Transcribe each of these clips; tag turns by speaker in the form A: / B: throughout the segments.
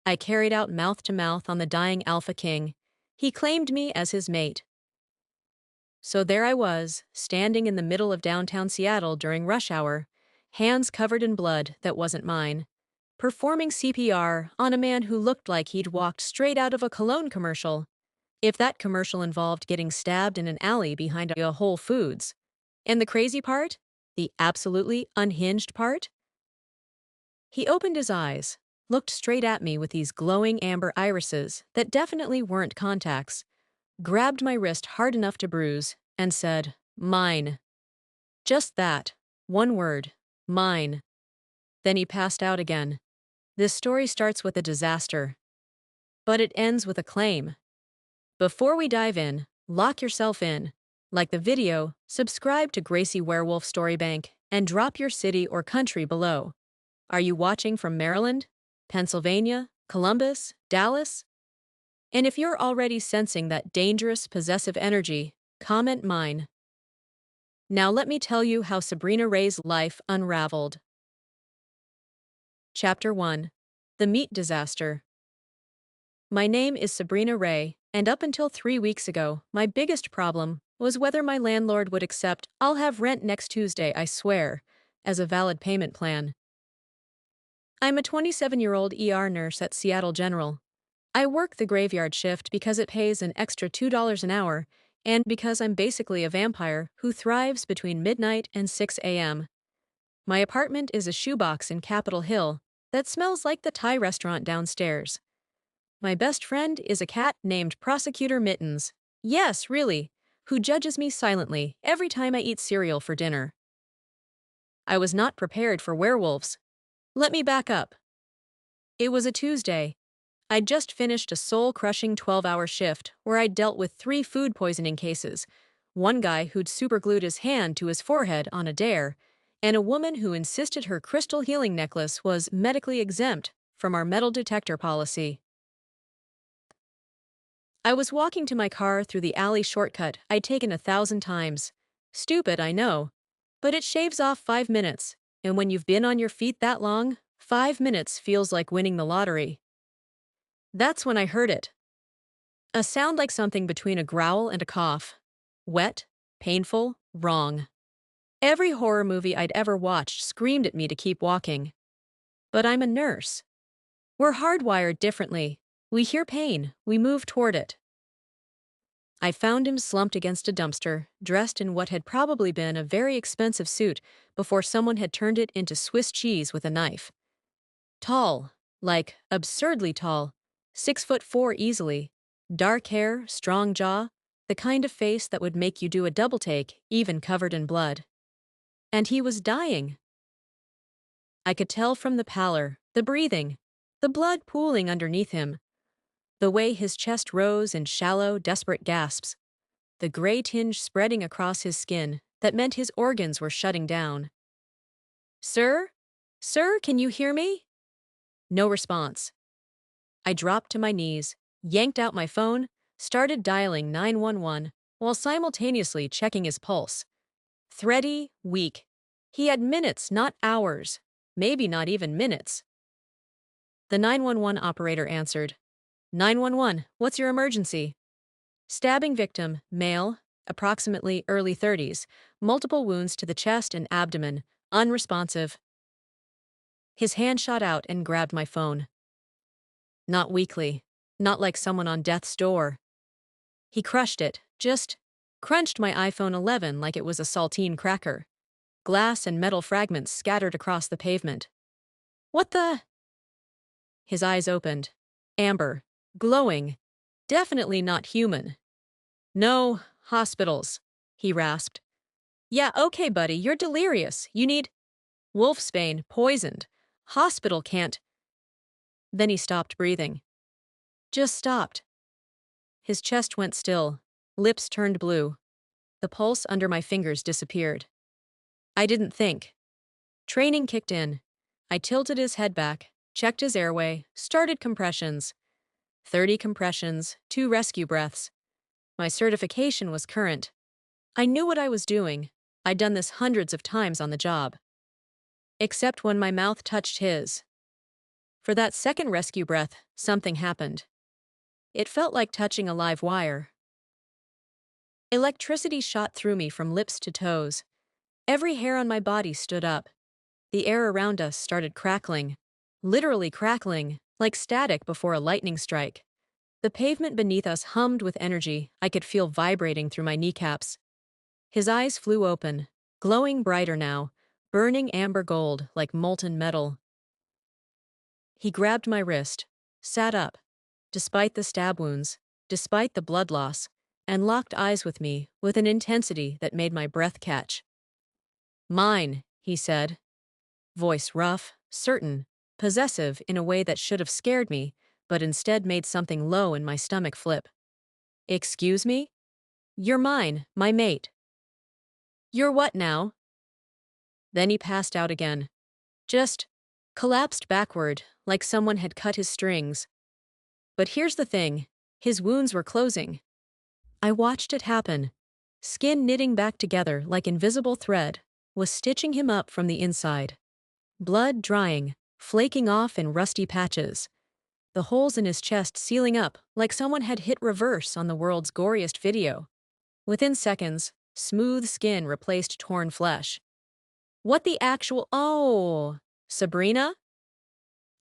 A: I carried out mouth-to-mouth on the dying Alpha King. He claimed me as his mate. So there I was, standing in the middle of downtown Seattle during rush hour, hands covered in blood that wasn't mine, performing CPR on a man who looked like he'd walked straight out of a cologne commercial. If that commercial involved getting stabbed in an alley behind a Whole Foods. And the crazy part? The absolutely unhinged part? He opened his eyes, looked straight at me with these glowing amber irises that definitely weren't contacts, grabbed my wrist hard enough to bruise, and said, "Mine." Just that. One word. Mine. Then he passed out again. This story starts with a disaster, but it ends with a claim. Before we dive in, lock yourself in. Like the video, subscribe to Gracie Werewolf Story Bank, and drop your city or country below. Are you watching from Maryland, Pennsylvania, Columbus, Dallas? And if you're already sensing that dangerous, possessive energy, comment mine. Now let me tell you how Sabrina Ray's life unraveled. Chapter 1. The Meat Disaster. My name is Sabrina Ray, and up until 3 weeks ago, my biggest problem was whether my landlord would accept "I'll have rent next Tuesday, I swear" as a valid payment plan. I'm a 27-year-old ER nurse at Seattle General. I work the graveyard shift because it pays an extra $2 an hour, and because I'm basically a vampire who thrives between midnight and 6 a.m. My apartment is a shoebox in Capitol Hill that smells like the Thai restaurant downstairs. My best friend is a cat named Prosecutor Mittens. Yes, really, who judges me silently every time I eat cereal for dinner. I was not prepared for werewolves. Let me back up. It was a Tuesday. I'd just finished a soul-crushing 12-hour shift where I'd dealt with 3 food poisoning cases, one guy who'd superglued his hand to his forehead on a dare, and a woman who insisted her crystal healing necklace was medically exempt from our metal detector policy. I was walking to my car through the alley shortcut I'd taken 1,000 times. Stupid, I know, but it shaves off 5 minutes, and when you've been on your feet that long, 5 minutes feels like winning the lottery. That's when I heard it. A sound like something between a growl and a cough. Wet, painful, wrong. Every horror movie I'd ever watched screamed at me to keep walking. But I'm a nurse. We're hardwired differently. We hear pain, we move toward it. I found him slumped against a dumpster, dressed in what had probably been a very expensive suit before someone had turned it into Swiss cheese with a knife. Tall, like absurdly tall, 6'4" easily, dark hair, strong jaw, the kind of face that would make you do a double take, even covered in blood. And he was dying. I could tell from the pallor, the breathing, the blood pooling underneath him, the way his chest rose in shallow, desperate gasps, the gray tinge spreading across his skin that meant his organs were shutting down. "Sir? Sir, can you hear me?" No response. I dropped to my knees, yanked out my phone, started dialing 911 while simultaneously checking his pulse. Thready, weak. He had minutes, not hours. Maybe not even minutes. The 911 operator answered. 911, what's your emergency? Stabbing victim, male, approximately early 30s, multiple wounds to the chest and abdomen, unresponsive. His hand shot out and grabbed my phone. Not weakly, not like someone on death's door. He crushed it, just crunched my iPhone 11 like it was a saltine cracker. Glass and metal fragments scattered across the pavement. What the? His eyes opened. Amber. Glowing. Definitely not human. "No, hospitals," he rasped. "Yeah, okay, buddy, you're delirious. You need wolfsbane, poisoned. Hospital can't." Then he stopped breathing. Just stopped. His chest went still. Lips turned blue. The pulse under my fingers disappeared. I didn't think. Training kicked in. I tilted his head back, checked his airway, started compressions. 30 compressions, 2 rescue breaths. My certification was current. I knew what I was doing. I'd done this hundreds of times on the job. Except when my mouth touched his. For that second rescue breath, something happened. It felt like touching a live wire. Electricity shot through me from lips to toes. Every hair on my body stood up. The air around us started crackling. Literally crackling, like static before a lightning strike. The pavement beneath us hummed with energy I could feel vibrating through my kneecaps. His eyes flew open, glowing brighter now, burning amber gold like molten metal. He grabbed my wrist, sat up, despite the stab wounds, despite the blood loss, and locked eyes with me with an intensity that made my breath catch. "Mine," he said, voice rough, certain, possessive in a way that should have scared me, but instead made something low in my stomach flip. "Excuse me? You're mine, my mate." "You're what now?" Then he passed out again. Just collapsed backward, like someone had cut his strings. But here's the thing, his wounds were closing. I watched it happen. Skin knitting back together like invisible thread was stitching him up from the inside. Blood drying, flaking off in rusty patches. The holes in his chest sealing up like someone had hit reverse on the world's goriest video. Within seconds, smooth skin replaced torn flesh. What the actual— Oh, Sabrina?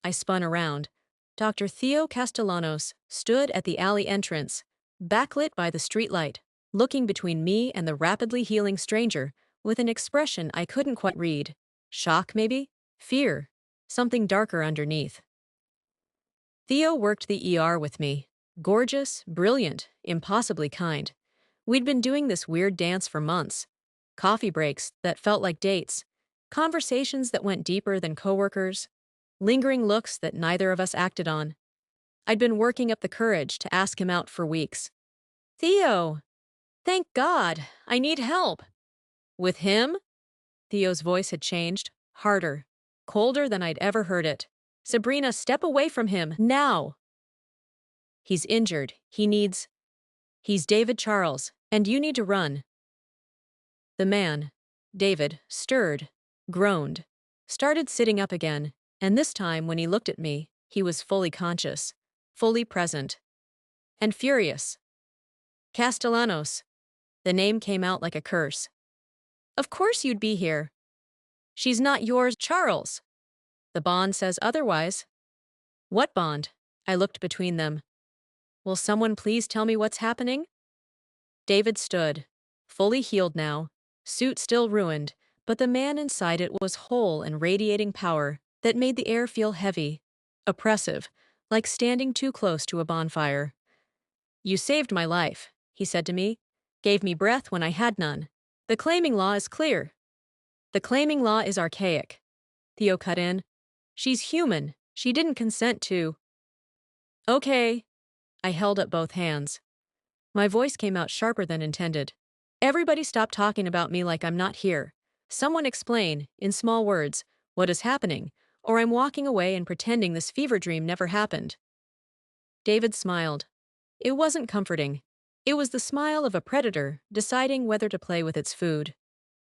A: I spun around. Dr. Theo Castellanos stood at the alley entrance, backlit by the streetlight, looking between me and the rapidly healing stranger with an expression I couldn't quite read. Shock, maybe? Fear. Something darker underneath. Theo worked the ER with me. Gorgeous, brilliant, impossibly kind. We'd been doing this weird dance for months. Coffee breaks that felt like dates. Conversations that went deeper than coworkers. Lingering looks that neither of us acted on. I'd been working up the courage to ask him out for weeks. "Theo! Thank God! I need help!" "With him?" Theo's voice had changed, harder, colder than I'd ever heard it. "Sabrina, step away from him, now!" "He's injured. He's David Charles, and you need to run." The man, David, stirred, groaned, started sitting up again, and this time when he looked at me, he was fully conscious, fully present, and furious. "Castellanos." The name came out like a curse. "Of course you'd be here. She's not yours, Charles. The bond says otherwise." "What bond?" I looked between them. "Will someone please tell me what's happening?" David stood, fully healed now, suit still ruined, but the man inside it was whole and radiating power that made the air feel heavy, oppressive, like standing too close to a bonfire. "You saved my life," he said to me, "gave me breath when I had none. The claiming law is clear." "The claiming law is archaic," Theo cut in. "She's human. She didn't consent to—" "Okay." I held up both hands. My voice came out sharper than intended. "Everybody stop talking about me like I'm not here. Someone explain, in small words, what is happening, or I'm walking away and pretending this fever dream never happened." David smiled. It wasn't comforting. It was the smile of a predator deciding whether to play with its food.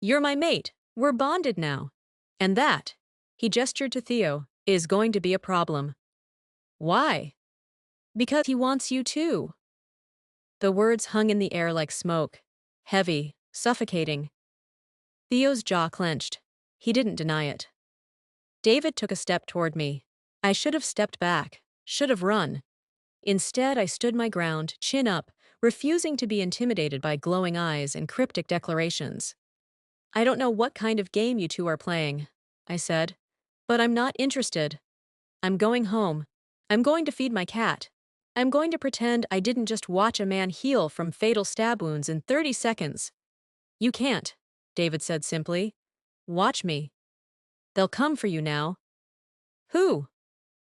A: "You're my mate. We're bonded now. And that," he gestured to Theo, "is going to be a problem." "Why?" "Because he wants you too." The words hung in the air like smoke, heavy, suffocating. Theo's jaw clenched. He didn't deny it. David took a step toward me. I should have stepped back, should have run. Instead, I stood my ground, chin up, refusing to be intimidated by glowing eyes and cryptic declarations. "I don't know what kind of game you two are playing," I said, "but I'm not interested. I'm going home. I'm going to feed my cat. I'm going to pretend I didn't just watch a man heal from fatal stab wounds in 30 seconds. "You can't," David said simply. "Watch me. They'll come for you now." "Who?"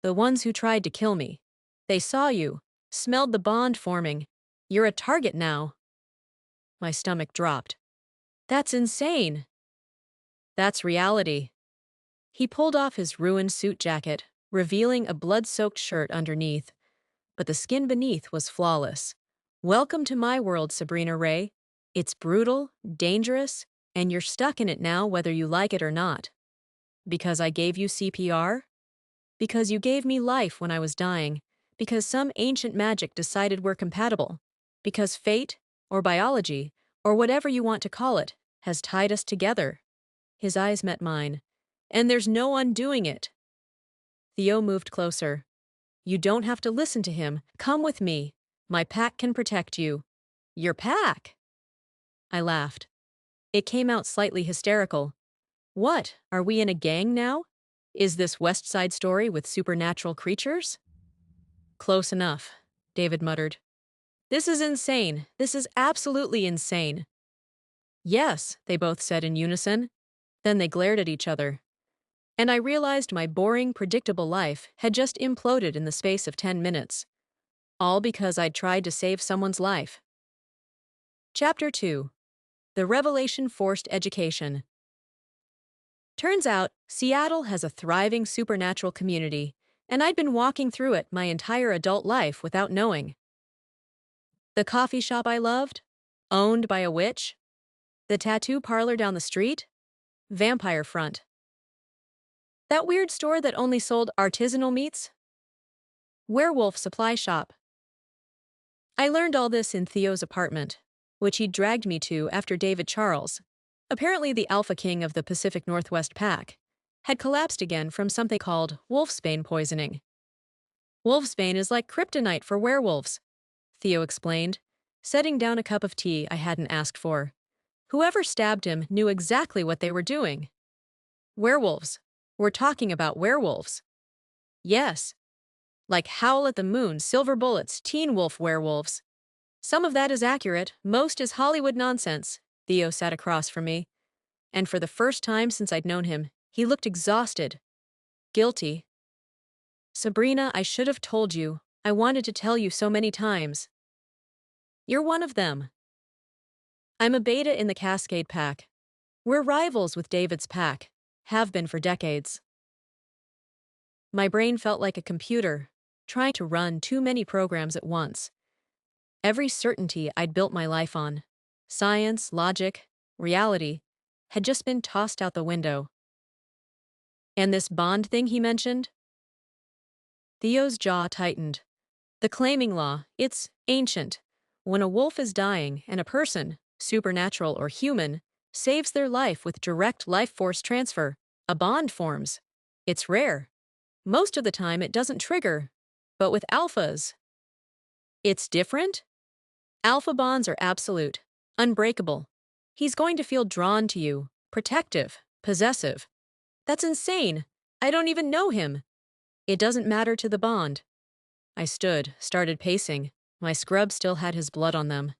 A: "The ones who tried to kill me. They saw you, smelled the bond forming. You're a target now." My stomach dropped. "That's insane." "That's reality." He pulled off his ruined suit jacket, revealing a blood-soaked shirt underneath. But the skin beneath was flawless. "Welcome to my world, Sabrina Ray. It's brutal, dangerous, and you're stuck in it now whether you like it or not." "Because I gave you CPR?" Because you gave me life when I was dying. Because some ancient magic decided we're compatible. Because fate, or biology, or whatever you want to call it, has tied us together. His eyes met mine. And there's no undoing it. Theo moved closer. You don't have to listen to him. Come with me. My pack can protect you. Your pack? I laughed. It came out slightly hysterical. What, are we in a gang now? Is this West Side Story with supernatural creatures? Close enough, David muttered. This is insane. This is absolutely insane. Yes, they both said in unison. Then they glared at each other. And I realized my boring, predictable life had just imploded in the space of 10 minutes. All because I'd tried to save someone's life. Chapter 2. The Revelation Forced Education. Turns out, Seattle has a thriving supernatural community, and I'd been walking through it my entire adult life without knowing. The coffee shop I loved? Owned by a witch? The tattoo parlor down the street? Vampire front. That weird store that only sold artisanal meats? Werewolf supply shop. I learned all this in Theo's apartment, which he'd dragged me to after David Charles, apparently the alpha king of the Pacific Northwest Pack, had collapsed again from something called wolfsbane poisoning. Wolfsbane is like kryptonite for werewolves, Theo explained, setting down a cup of tea I hadn't asked for. Whoever stabbed him knew exactly what they were doing. Werewolves. We're talking about werewolves. Yes. Like Howl at the Moon, Silver Bullets, Teen Wolf werewolves. Some of that is accurate, most is Hollywood nonsense. Theo sat across from me. And for the first time since I'd known him, he looked exhausted. Guilty. Sabrina, I should have told you. I wanted to tell you so many times. You're one of them. I'm a beta in the Cascade Pack. We're rivals with David's pack. Have been for decades. My brain felt like a computer, trying to run too many programs at once. Every certainty I'd built my life on, science, logic, reality, had just been tossed out the window. And this bond thing he mentioned? Theo's jaw tightened. The claiming law, it's ancient. When a wolf is dying and a person, supernatural or human, saves their life with direct life force transfer, a bond forms. It's rare. Most of the time it doesn't trigger. But with alphas, it's different? Alpha bonds are absolute, unbreakable. He's going to feel drawn to you, protective, possessive. That's insane. I don't even know him. It doesn't matter to the bond. I stood, started pacing. My scrubs still had his blood on them.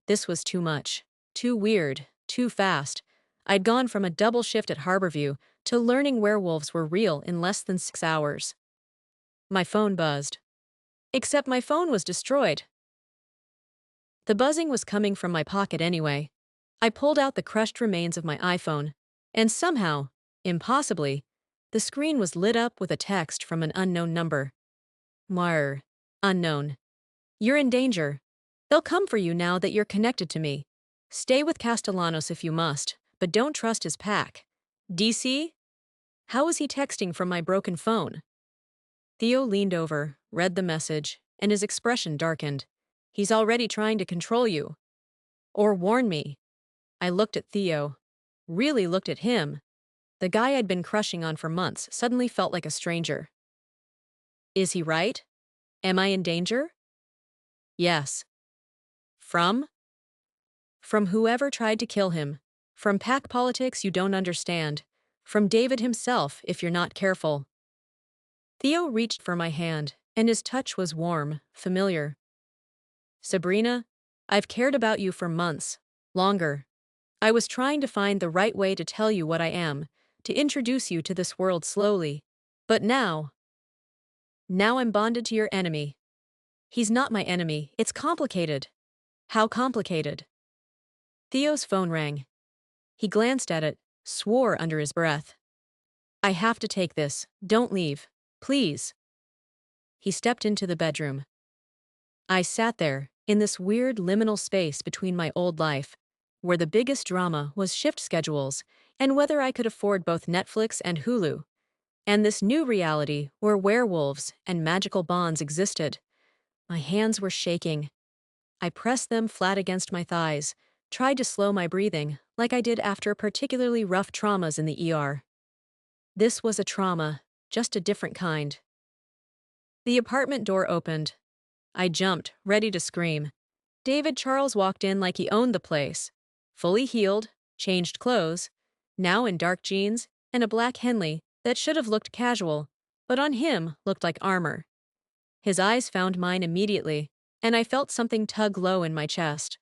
A: This was too much. Too weird. Too fast. I'd gone from a double shift at Harborview to learning werewolves were real in less than 6 hours. My phone buzzed. Except my phone was destroyed. The buzzing was coming from my pocket anyway. I pulled out the crushed remains of my iPhone, and somehow, impossibly, the screen was lit up with a text from an unknown number. Mar. Unknown. You're in danger. They'll come for you now that you're connected to me. Stay with Castellanos if you must, but don't trust his pack. DC? How was he texting from my broken phone? Theo leaned over, read the message, and his expression darkened. He's already trying to control you. Or warn me. I looked at Theo. Really looked at him. The guy I'd been crushing on for months suddenly felt like a stranger. Is he right? Am I in danger? Yes. From? From whoever tried to kill him. From pack politics you don't understand. From David himself if you're not careful. Theo reached for my hand, and his touch was warm, familiar. Sabrina, I've cared about you for months. Longer. I was trying to find the right way to tell you what I am, to introduce you to this world slowly. But now I'm bonded to your enemy. He's not my enemy, it's complicated. How complicated? Theo's phone rang. He glanced at it, swore under his breath. I have to take this, don't leave, please. He stepped into the bedroom. I sat there, in this weird liminal space between my old life, where the biggest drama was shift schedules and whether I could afford both Netflix and Hulu, and this new reality where werewolves and magical bonds existed. My hands were shaking. I pressed them flat against my thighs, tried to slow my breathing, like I did after particularly rough traumas in the ER. This was a trauma, just a different kind. The apartment door opened. I jumped, ready to scream. David Charles walked in like he owned the place. Fully healed, changed clothes, now in dark jeans and a black Henley that should have looked casual, but on him looked like armor. His eyes found mine immediately, and I felt something tug low in my chest.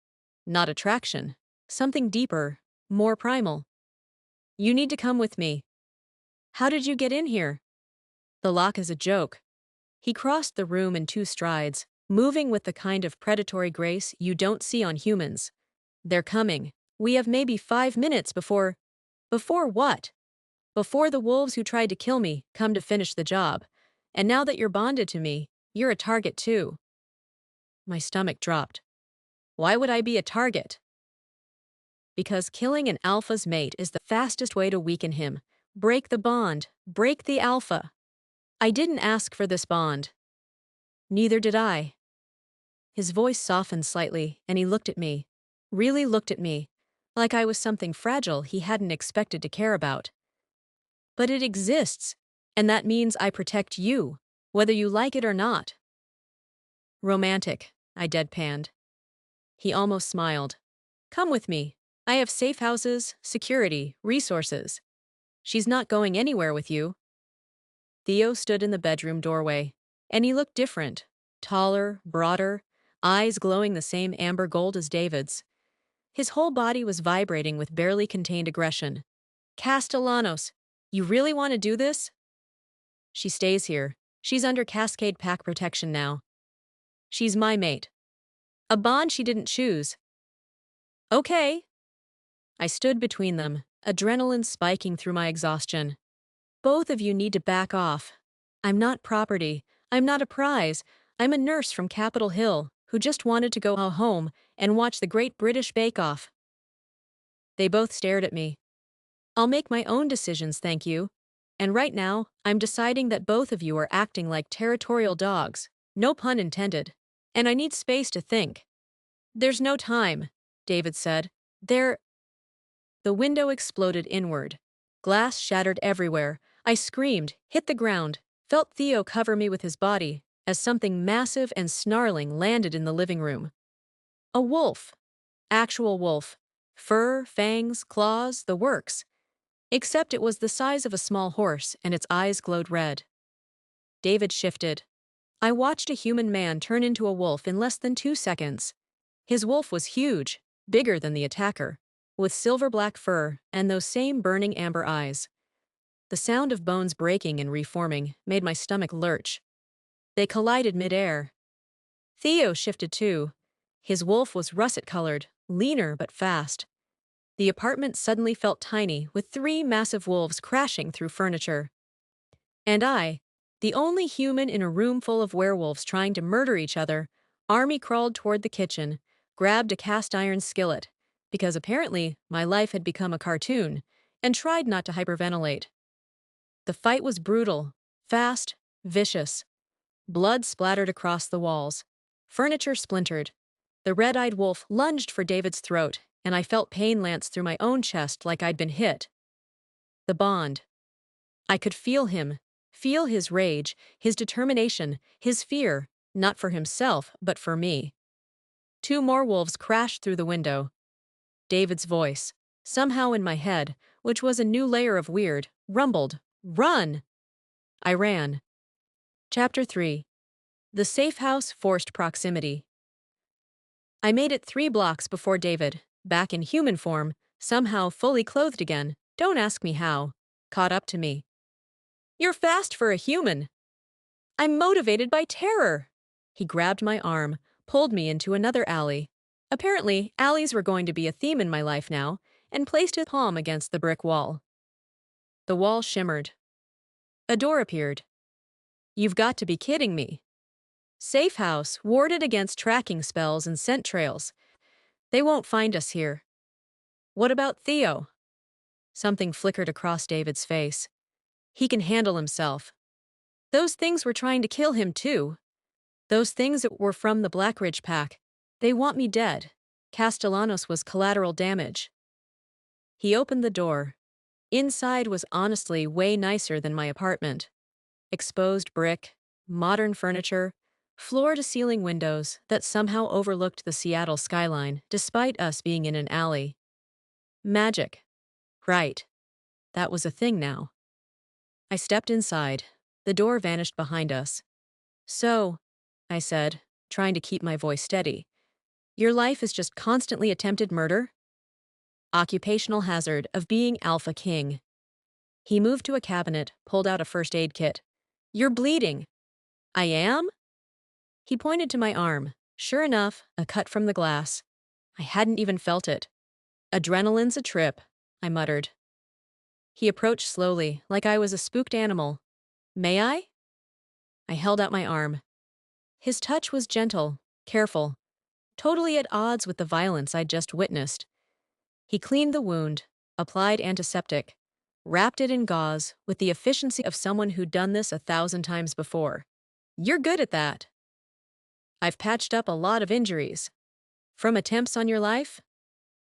A: Not attraction, something deeper, more primal. You need to come with me. How did you get in here? The lock is a joke. He crossed the room in 2 strides, moving with the kind of predatory grace you don't see on humans. They're coming. We have maybe 5 minutes before. Before what? Before the wolves who tried to kill me come to finish the job. And now that you're bonded to me, you're a target too. My stomach dropped. Why would I be a target? Because killing an alpha's mate is the fastest way to weaken him. Break the bond. Break the alpha. I didn't ask for this bond. Neither did I. His voice softened slightly, and he looked at me. Really looked at me. Like I was something fragile he hadn't expected to care about. But it exists, and that means I protect you, whether you like it or not. Romantic, I deadpanned. He almost smiled. Come with me. I have safe houses, security, resources. She's not going anywhere with you. Theo stood in the bedroom doorway, and he looked different. Taller, broader, eyes glowing the same amber gold as David's. His whole body was vibrating with barely contained aggression. Castellanos, you really want to do this? She stays here. She's under Cascade Pack protection now. She's my mate. A bond she didn't choose. Okay. I stood between them, adrenaline spiking through my exhaustion. Both of you need to back off. I'm not property. I'm not a prize. I'm a nurse from Capitol Hill who just wanted to go home and watch the Great British Bake Off. They both stared at me. I'll make my own decisions, thank you. And right now, I'm deciding that both of you are acting like territorial dogs. No pun intended. And I need space to think. There's no time, David said. The window exploded inward. Glass shattered everywhere. I screamed, hit the ground, felt Theo cover me with his body, as something massive and snarling landed in the living room. A wolf. Actual wolf. Fur, fangs, claws, the works. Except it was the size of a small horse and its eyes glowed red. David shifted. I watched a human man turn into a wolf in less than 2 seconds. His wolf was huge, bigger than the attacker, with silver-black fur and those same burning amber eyes. The sound of bones breaking and reforming made my stomach lurch. They collided midair. Theo shifted too. His wolf was russet-colored, leaner but fast. The apartment suddenly felt tiny, with 3 massive wolves crashing through furniture. And I, the only human in a room full of werewolves trying to murder each other, army crawled toward the kitchen, grabbed a cast-iron skillet, because apparently my life had become a cartoon, and tried not to hyperventilate. The fight was brutal, fast, vicious. Blood splattered across the walls. Furniture splintered. The red-eyed wolf lunged for David's throat, and I felt pain lance through my own chest like I'd been hit. The bond. I could feel him, feel his rage, his determination, his fear, not for himself, but for me. 2 more wolves crashed through the window. David's voice, somehow in my head, which was a new layer of weird, rumbled, "Run!" I ran. Chapter 3. The Safe House Forced Proximity. I made it 3 blocks before David, back in human form, somehow fully clothed again, don't ask me how, caught up to me. You're fast for a human. I'm motivated by terror. He grabbed my arm, pulled me into another alley. Apparently, alleys were going to be a theme in my life now, and placed his palm against the brick wall. The wall shimmered. A door appeared. You've got to be kidding me. Safe house, warded against tracking spells and scent trails. They won't find us here. What about Theo? Something flickered across David's face. He can handle himself. Those things were trying to kill him too. Those things that were from the Blackridge pack. They want me dead. Castellanos was collateral damage. He opened the door. Inside was honestly way nicer than my apartment. Exposed brick, modern furniture, floor-to-ceiling windows that somehow overlooked the Seattle skyline despite us being in an alley. Magic. Right. That was a thing now. I stepped inside. The door vanished behind us. So, I said, trying to keep my voice steady, your life is just constantly attempted murder? Occupational hazard of being Alpha King. He moved to a cabinet, pulled out a first aid kit. You're bleeding. I am? He pointed to my arm. Sure enough, a cut from the glass. I hadn't even felt it. Adrenaline's a trip, I muttered. He approached slowly, like I was a spooked animal. May I? I held out my arm. His touch was gentle, careful, totally at odds with the violence I'd just witnessed. He cleaned the wound, applied antiseptic, wrapped it in gauze with the efficiency of someone who'd done this 1,000 times before. You're good at that. I've patched up a lot of injuries. From attempts on your life?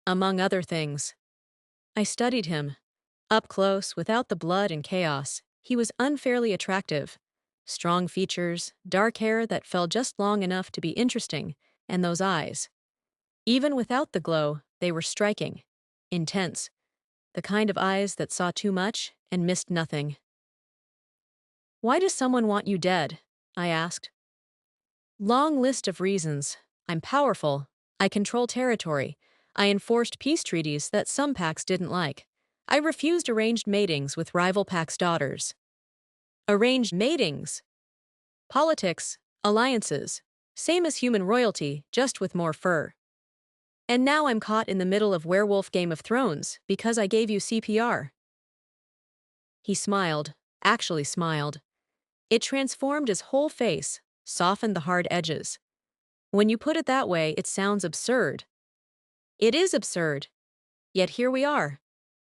A: Among other things. I studied him. Up close, without the blood and chaos, he was unfairly attractive. Strong features, dark hair that fell just long enough to be interesting, and those eyes. Even without the glow, they were striking. Intense. The kind of eyes that saw too much and missed nothing. Why does someone want you dead? I asked. Long list of reasons. I'm powerful. I control territory. I enforced peace treaties that some packs didn't like. I refused arranged matings with rival packs' daughters. Arranged matings? Politics, alliances. Same as human royalty, just with more fur. And now I'm caught in the middle of Werewolf Game of Thrones because I gave you CPR. He smiled, actually smiled. It transformed his whole face, softened the hard edges. When you put it that way, it sounds absurd. It is absurd. Yet here we are.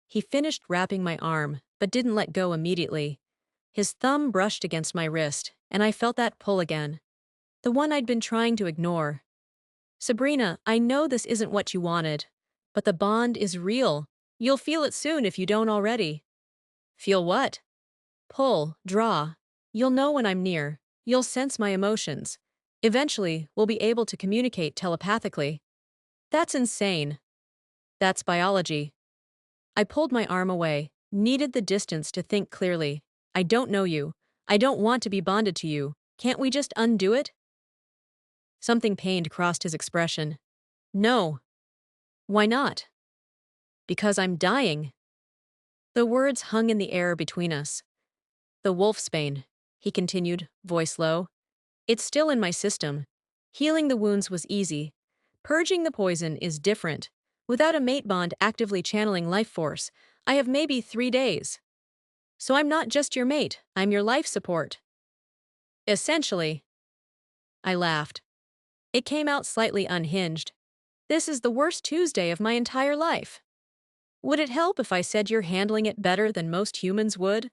A: He finished wrapping my arm, but didn't let go immediately. His thumb brushed against my wrist, and I felt that pull again. The one I'd been trying to ignore. Sabrina, I know this isn't what you wanted, but the bond is real. You'll feel it soon if you don't already. Feel what? Pull, draw. You'll know when I'm near. You'll sense my emotions. Eventually, we'll be able to communicate telepathically. That's insane. That's biology. I pulled my arm away, needed the distance to think clearly. I don't know you. I don't want to be bonded to you. Can't we just undo it? Something pained crossed his expression. No. Why not? Because I'm dying. The words hung in the air between us. The wolfsbane, he continued, voice low. It's still in my system. Healing the wounds was easy. Purging the poison is different. Without a mate bond actively channeling life force, I have maybe 3 days. So I'm not just your mate, I'm your life support. Essentially. I laughed. It came out slightly unhinged. This is the worst Tuesday of my entire life. Would it help if I said you're handling it better than most humans would?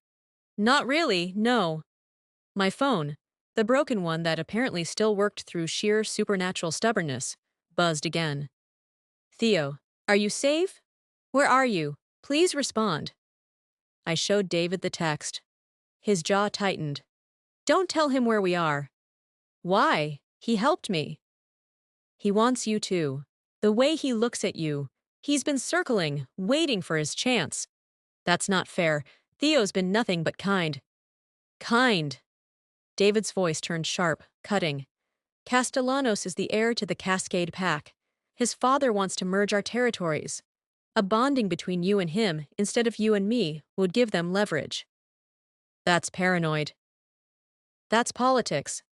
A: Not really, no. My phone, the broken one that apparently still worked through sheer supernatural stubbornness, buzzed again. Theo, are you safe? Where are you? Please respond. I showed David the text. His jaw tightened. Don't tell him where we are. Why? He helped me. He wants you too. The way he looks at you. He's been circling, waiting for his chance. That's not fair. Theo's been nothing but kind. Kind. David's voice turned sharp, cutting. Castellanos is the heir to the Cascade Pack. His father wants to merge our territories. A bonding between you and him, instead of you and me, would give them leverage. That's paranoid. That's politics.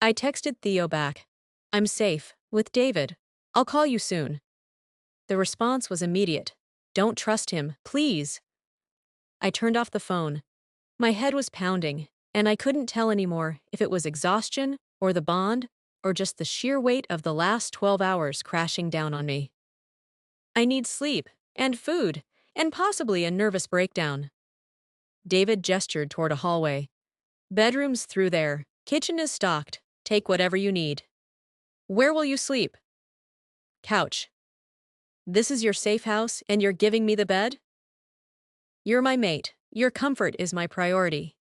A: I texted Theo back. I'm safe, with David. I'll call you soon. The response was immediate. Don't trust him, please. I turned off the phone. My head was pounding, and I couldn't tell anymore if it was exhaustion, or the bond, or just the sheer weight of the last 12 hours crashing down on me. I need sleep, and food, and possibly a nervous breakdown. David gestured toward a hallway. Bedrooms through there. Kitchen is stocked. Take whatever you need. Where will you sleep? Couch. This is your safe house, and you're giving me the bed? You're my mate. Your comfort is my priority.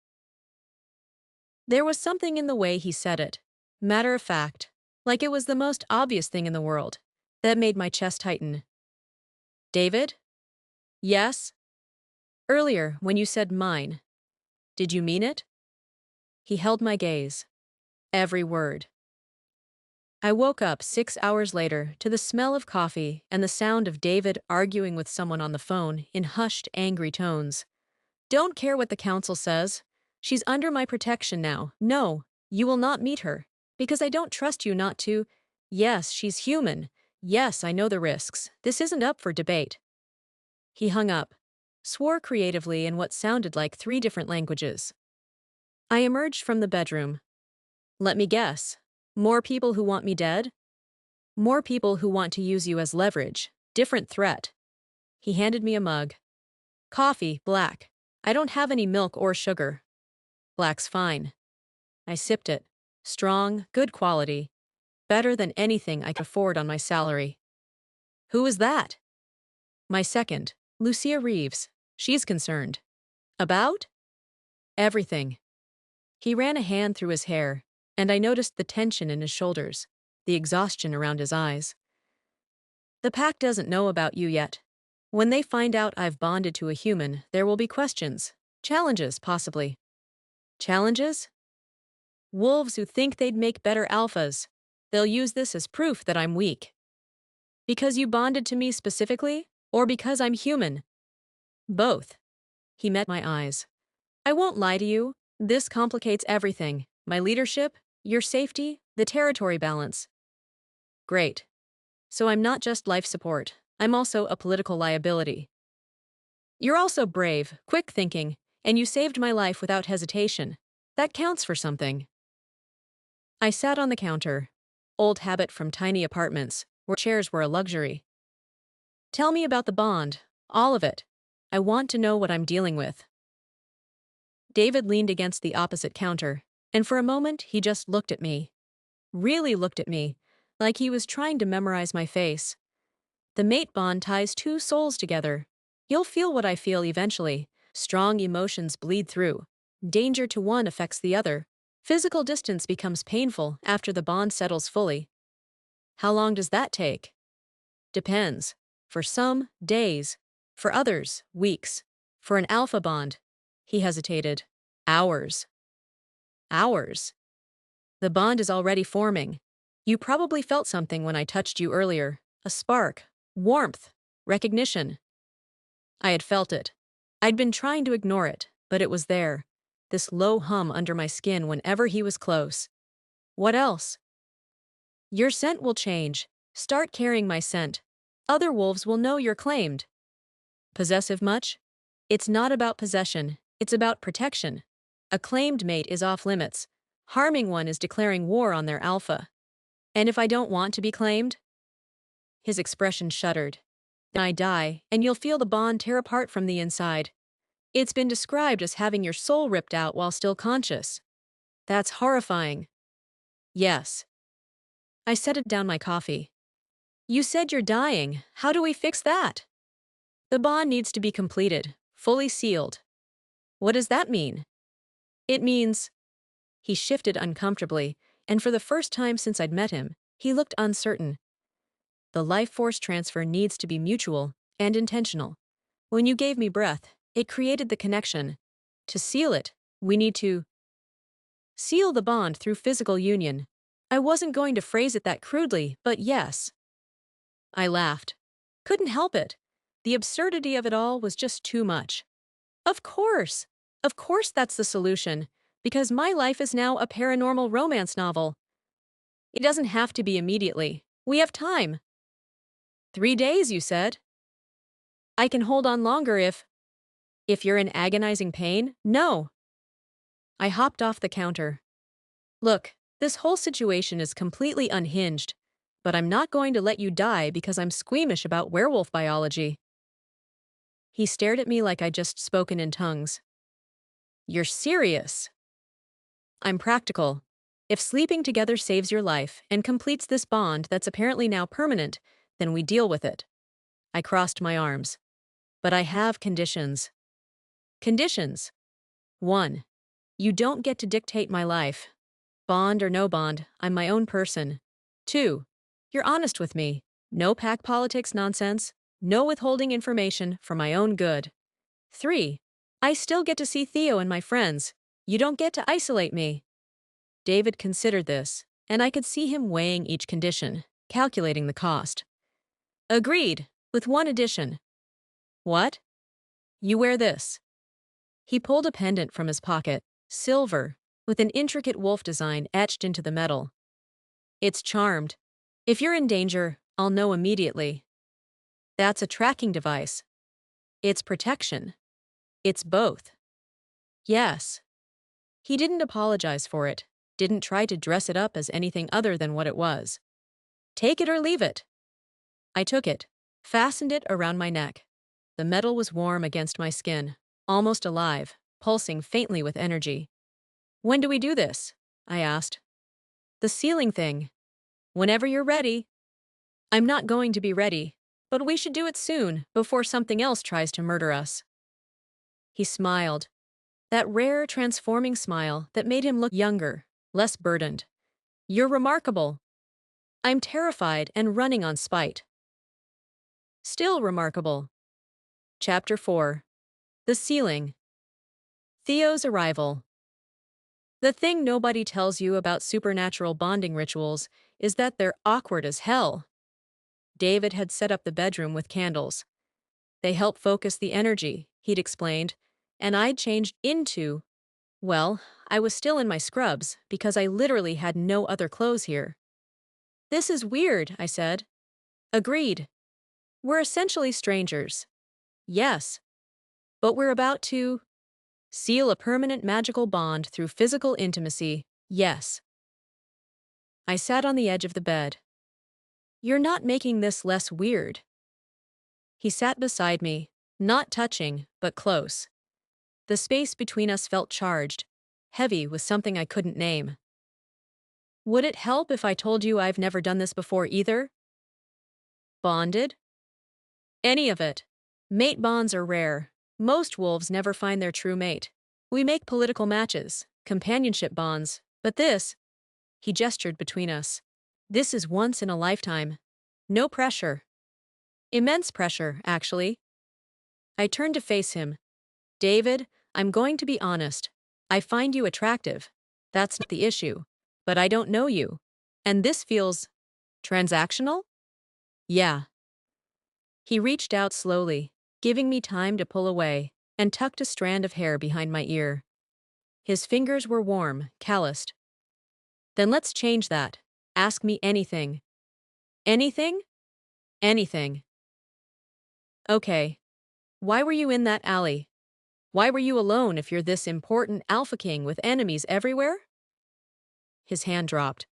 A: There was something in the way he said it, matter of fact, like it was the most obvious thing in the world, that made my chest tighten. David? Yes? Earlier, when you said mine, did you mean it? He held my gaze. Every word. I woke up 6 hours later to the smell of coffee and the sound of David arguing with someone on the phone in hushed, angry tones. Don't care what the council says. She's under my protection now. No, you will not meet her. Because I don't trust you not to. Yes, she's human. Yes, I know the risks. This isn't up for debate. He hung up, swore creatively in what sounded like 3 different languages. I emerged from the bedroom. Let me guess. More people who want me dead? More people who want to use you as leverage. Different threat. He handed me a mug. Coffee, black. I don't have any milk or sugar. Black's fine. I sipped it. Strong, good quality. Better than anything I could afford on my salary. Who is that? My second, Lucia Reeves. She's concerned. About? Everything. He ran a hand through his hair, and I noticed the tension in his shoulders, the exhaustion around his eyes. The pack doesn't know about you yet. When they find out I've bonded to a human, there will be questions. Challenges, possibly. Challenges? Wolves who think they'd make better alphas. They'll use this as proof that I'm weak. Because you bonded to me specifically, or because I'm human? Both. He met my eyes. I won't lie to you. This complicates everything. My leadership, your safety, the territory balance. Great. So I'm not just life support. I'm also a political liability. You're also brave, quick thinking, and you saved my life without hesitation. That counts for something. I sat on the counter. Old habit from tiny apartments, where chairs were a luxury. Tell me about the bond. All of it. I want to know what I'm dealing with. David leaned against the opposite counter, and for a moment he just looked at me. Really looked at me, like he was trying to memorize my face. The mate bond ties 2 souls together. You'll feel what I feel eventually. Strong emotions bleed through. Danger to one affects the other. Physical distance becomes painful after the bond settles fully. How long does that take? Depends. For some, days. For others, weeks. For an alpha bond, he hesitated. Hours. Hours. The bond is already forming. You probably felt something when I touched you earlier. A spark. Warmth. Recognition. I had felt it. I'd been trying to ignore it, but it was there. This low hum under my skin whenever he was close. What else? Your scent will change. Start carrying my scent. Other wolves will know you're claimed. Possessive much? It's not about possession. It's about protection. A claimed mate is off limits. Harming one is declaring war on their alpha. And if I don't want to be claimed? His expression shuddered. Then I die, and you'll feel the bond tear apart from the inside. It's been described as having your soul ripped out while still conscious. That's horrifying. Yes. I set down my coffee. You said you're dying. How do we fix that? The bond needs to be completed, fully sealed. What does that mean? It means... He shifted uncomfortably, and for the first time since I'd met him, he looked uncertain. The life force transfer needs to be mutual and intentional. When you gave me breath, it created the connection. To seal it, we need to seal the bond through physical union. I wasn't going to phrase it that crudely, but yes. I laughed. Couldn't help it. The absurdity of it all was just too much. Of course. Of course that's the solution. Because my life is now a paranormal romance novel. It doesn't have to be immediately. We have time. 3 days, you said. I can hold on longer if you're in agonizing pain? No. I hopped off the counter. Look, this whole situation is completely unhinged, but I'm not going to let you die because I'm squeamish about werewolf biology. He stared at me like I'd just spoken in tongues. You're serious. I'm practical. If sleeping together saves your life and completes this bond that's apparently now permanent, then we deal with it. I crossed my arms. But I have conditions. Conditions. 1. You don't get to dictate my life. Bond or no bond, I'm my own person. 2. You're honest with me. No pack politics nonsense. No withholding information for my own good. 3. I still get to see Theo and my friends. You don't get to isolate me. David considered this, and I could see him weighing each condition, calculating the cost. Agreed, with one addition. What? You wear this. He pulled a pendant from his pocket, silver, with an intricate wolf design etched into the metal. It's charmed. If you're in danger, I'll know immediately. That's a tracking device. It's protection. It's both. Yes. He didn't apologize for it, didn't try to dress it up as anything other than what it was. Take it or leave it. I took it, fastened it around my neck. The metal was warm against my skin, almost alive, pulsing faintly with energy. When do we do this? I asked. The sealing thing. Whenever you're ready. I'm not going to be ready, but we should do it soon, before something else tries to murder us. He smiled. That rare, transforming smile that made him look younger, less burdened. You're remarkable. I'm terrified and running on spite. Still remarkable. Chapter 4. The Sealing. Theo's arrival. The thing nobody tells you about supernatural bonding rituals is that they're awkward as hell. David had set up the bedroom with candles. They help focus the energy, he'd explained, and I'd changed into, well, I was still in my scrubs because I literally had no other clothes here. This is weird, I said. Agreed. We're essentially strangers. Yes. But we're about to seal a permanent magical bond through physical intimacy. Yes. I sat on the edge of the bed. You're not making this less weird. He sat beside me, not touching, but close. The space between us felt charged, heavy with something I couldn't name. Would it help if I told you I've never done this before either? Bonded? Any of it. Mate bonds are rare. Most wolves never find their true mate. We make political matches, companionship bonds, but this, he gestured between us. This is once in a lifetime. No pressure. Immense pressure, actually. I turned to face him. David, I'm going to be honest. I find you attractive. That's not the issue. But I don't know you. And this feels transactional? Yeah. He reached out slowly, giving me time to pull away, and tucked a strand of hair behind my ear. His fingers were warm, calloused. Then let's change that. Ask me anything. Anything? Anything. Okay. Why were you in that alley? Why were you alone if you're this important Alpha King with enemies everywhere? His hand dropped.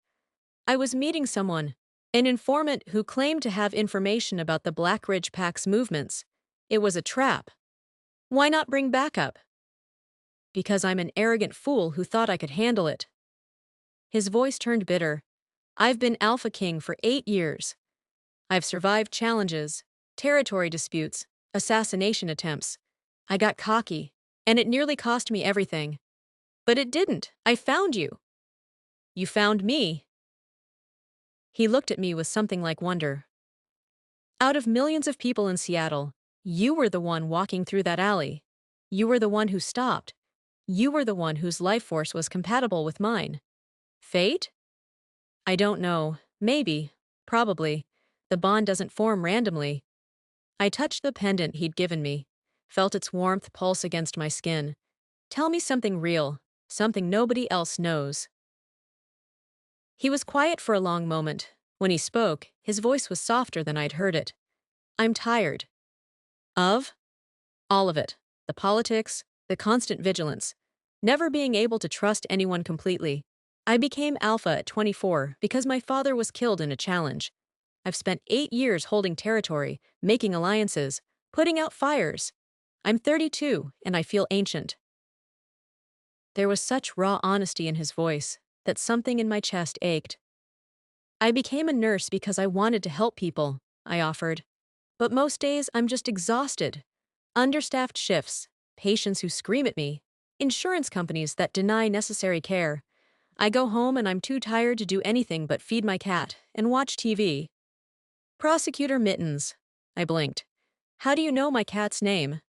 A: I was meeting someone, an informant who claimed to have information about the Black Ridge Pack's movements. It was a trap. Why not bring backup? Because I'm an arrogant fool who thought I could handle it. His voice turned bitter. I've been Alpha King for 8 years. I've survived challenges, territory disputes, assassination attempts. I got cocky, and it nearly cost me everything. But it didn't. I found you. You found me. He looked at me with something like wonder. Out of millions of people in Seattle, you were the one walking through that alley. You were the one who stopped. You were the one whose life force was compatible with mine. Fate? I don't know. Maybe. Probably. The bond doesn't form randomly. I touched the pendant he'd given me, felt its warmth pulse against my skin. Tell me something real, something nobody else knows. He was quiet for a long moment. When he spoke, his voice was softer than I'd heard it. I'm tired. Of? All of it. The politics, the constant vigilance, never being able to trust anyone completely. I became Alpha at 24 because my father was killed in a challenge. I've spent 8 years holding territory, making alliances, putting out fires. I'm 32, and I feel ancient. There was such raw honesty in his voice that something in my chest ached. I became a nurse because I wanted to help people, I offered. But most days I'm just exhausted. Understaffed shifts, patients who scream at me, insurance companies that deny necessary care. I go home and I'm too tired to do anything but feed my cat and watch TV. Prosecutor Mittens. I blinked. How do you know my cat's name?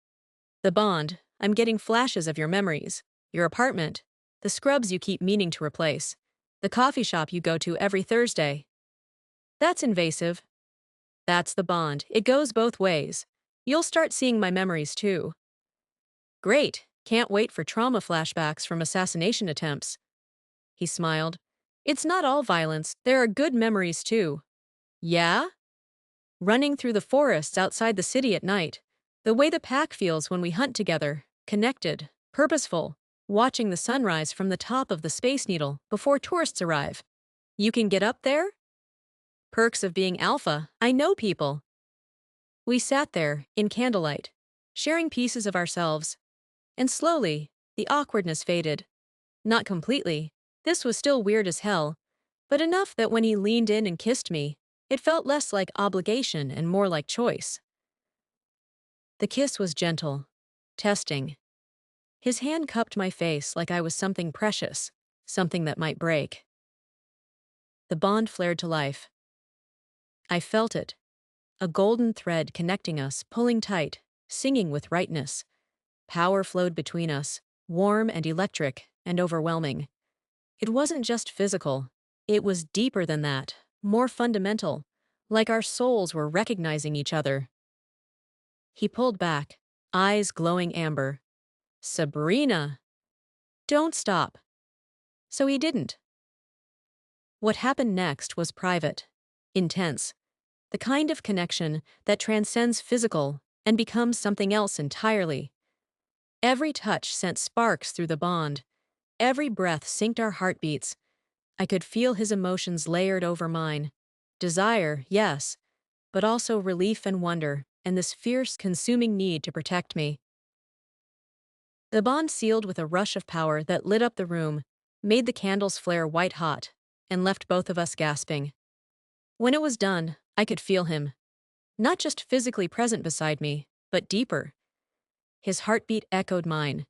A: The bond. I'm getting flashes of your memories. Your apartment. The scrubs you keep meaning to replace. The coffee shop you go to every Thursday. That's invasive. That's the bond. It goes both ways. You'll start seeing my memories too. Great. Can't wait for trauma flashbacks from assassination attempts. He smiled. It's not all violence. There are good memories too. Yeah? Running through the forests outside the city at night. The way the pack feels when we hunt together. Connected. Purposeful. Watching the sunrise from the top of the Space Needle before tourists arrive. You can get up there? Perks of being alpha. I know people. We sat there, in candlelight, sharing pieces of ourselves. And slowly, the awkwardness faded. Not completely. This was still weird as hell. But enough that when he leaned in and kissed me, it felt less like obligation and more like choice. The kiss was gentle. Testing. His hand cupped my face like I was something precious. Something that might break. The bond flared to life. I felt it. A golden thread connecting us, pulling tight, singing with rightness. Power flowed between us, warm and electric and overwhelming. It wasn't just physical. It was deeper than that, more fundamental, like our souls were recognizing each other. He pulled back, eyes glowing amber. Sabrina! Don't stop. So he didn't. What happened next was private, intense, the kind of connection that transcends physical and becomes something else entirely. Every touch sent sparks through the bond. Every breath synced our heartbeats. I could feel his emotions layered over mine. Desire, yes, but also relief and wonder, and this fierce, consuming need to protect me. The bond sealed with a rush of power that lit up the room, made the candles flare white-hot, and left both of us gasping. When it was done, I could feel him. Not just physically present beside me, but deeper. His heartbeat echoed mine.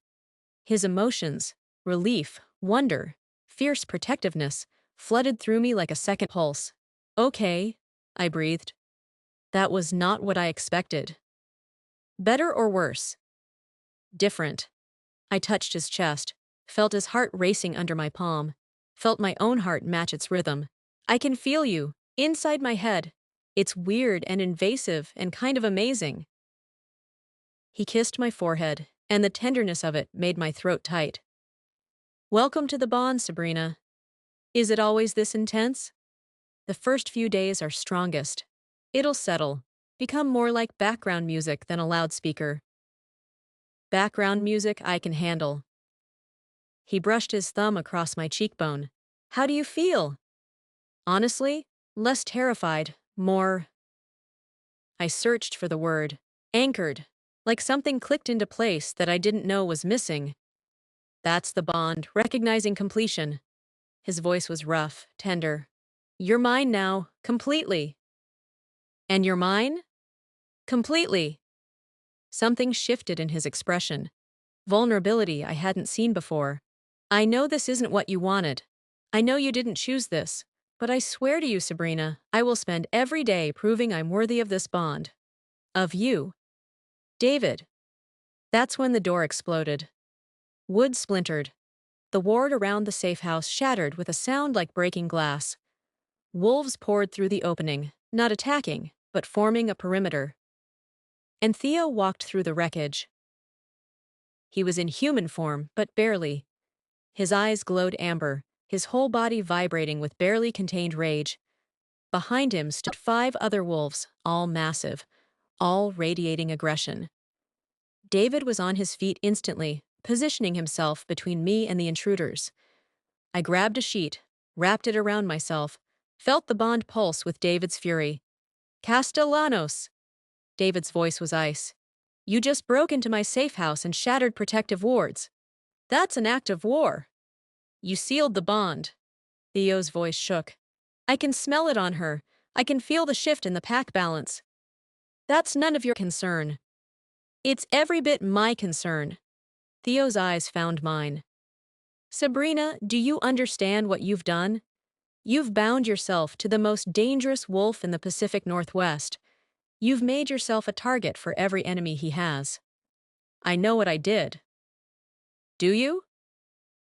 A: His emotions, relief, wonder, fierce protectiveness, flooded through me like a second pulse. Okay, I breathed. That was not what I expected. Better or worse? Different. I touched his chest, felt his heart racing under my palm, felt my own heart match its rhythm. I can feel you, inside my head. It's weird and invasive and kind of amazing. He kissed my forehead, and the tenderness of it made my throat tight. Welcome to the bond, Sabrina. Is it always this intense? The first few days are strongest. It'll settle, become more like background music than a loudspeaker. Background music I can handle. He brushed his thumb across my cheekbone. How do you feel? Honestly, less terrified, more. I searched for the word. Anchored. Like something clicked into place that I didn't know was missing. That's the bond, recognizing completion. His voice was rough, tender. You're mine now, completely. And you're mine? Completely. Something shifted in his expression. Vulnerability I hadn't seen before. I know this isn't what you wanted. I know you didn't choose this. But I swear to you, Sabrina, I will spend every day proving I'm worthy of this bond. Of you. David. That's when the door exploded. Wood splintered. The ward around the safe house shattered with a sound like breaking glass. Wolves poured through the opening, not attacking, but forming a perimeter. And Theo walked through the wreckage. He was in human form, but barely. His eyes glowed amber, his whole body vibrating with barely contained rage. Behind him stood 5 other wolves, all massive, all radiating aggression. David was on his feet instantly, positioning himself between me and the intruders. I grabbed a sheet, wrapped it around myself, felt the bond pulse with David's fury. Castellanos! David's voice was ice. You just broke into my safe house and shattered protective wards. That's an act of war. You sealed the bond. Theo's voice shook. I can smell it on her. I can feel the shift in the pack balance. That's none of your concern. It's every bit my concern. Theo's eyes found mine. Sabrina, do you understand what you've done? You've bound yourself to the most dangerous wolf in the Pacific Northwest. You've made yourself a target for every enemy he has. I know what I did. Do you?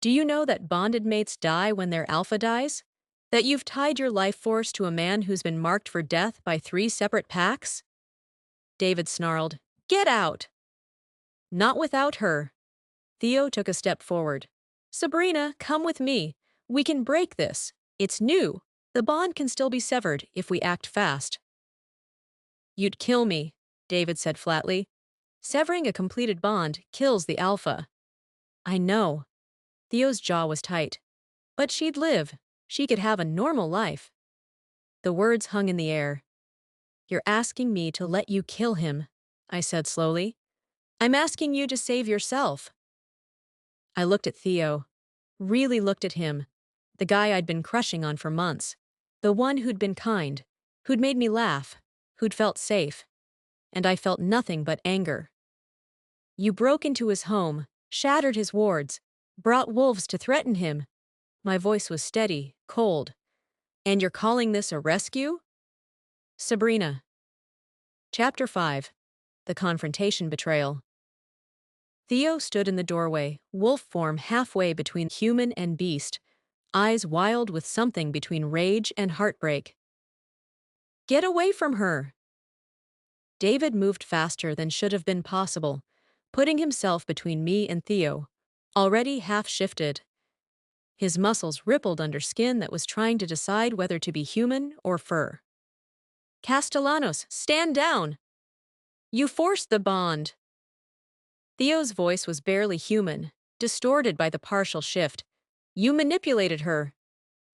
A: Do you know that bonded mates die when their alpha dies? That you've tied your life force to a man who's been marked for death by 3 separate packs? David snarled, Get out! Not without her. Theo took a step forward. Sabrina, come with me. We can break this. It's new. The bond can still be severed if we act fast. You'd kill me, David said flatly. Severing a completed bond kills the alpha. I know. Theo's jaw was tight. But she'd live. She could have a normal life. The words hung in the air. You're asking me to let you kill him, I said slowly. I'm asking you to save yourself. I looked at Theo. Really looked at him. The guy I'd been crushing on for months. The one who'd been kind. Who'd made me laugh. Who'd felt safe. And I felt nothing but anger. You broke into his home, shattered his wards, brought wolves to threaten him. My voice was steady, cold. And you're calling this a rescue? Sabrina. Chapter 5. The Confrontation Betrayal. Theo stood in the doorway, wolf form halfway between human and beast, eyes wild with something between rage and heartbreak. Get away from her! David moved faster than should have been possible, putting himself between me and Theo, already half-shifted. His muscles rippled under skin that was trying to decide whether to be human or fur. Castellanos, stand down! You forced the bond! Theo's voice was barely human, distorted by the partial shift. You manipulated her.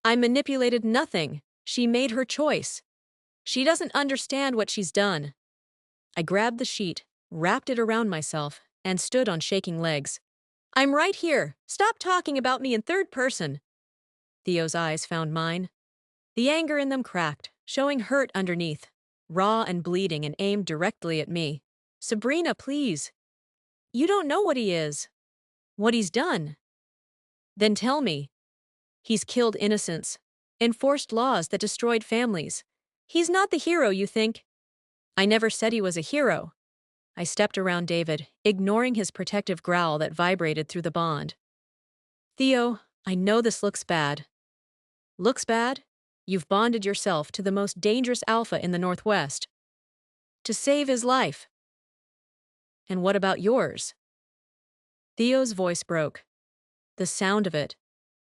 A: I manipulated nothing. She made her choice. She doesn't understand what she's done. I grabbed the sheet, wrapped it around myself, and stood on shaking legs. I'm right here. Stop talking about me in third person. Theo's eyes found mine. The anger in them cracked, showing hurt underneath, raw and bleeding and aimed directly at me. Sabrina, please. You don't know what he is. What he's done. Then tell me. He's killed innocents, enforced laws that destroyed families. He's not the hero you think. I never said he was a hero. I stepped around David, ignoring his protective growl that vibrated through the bond. Theo, I know this looks bad. Looks bad? You've bonded yourself to the most dangerous alpha in the Northwest. To save his life. And what about yours? Theo's voice broke. The sound of it.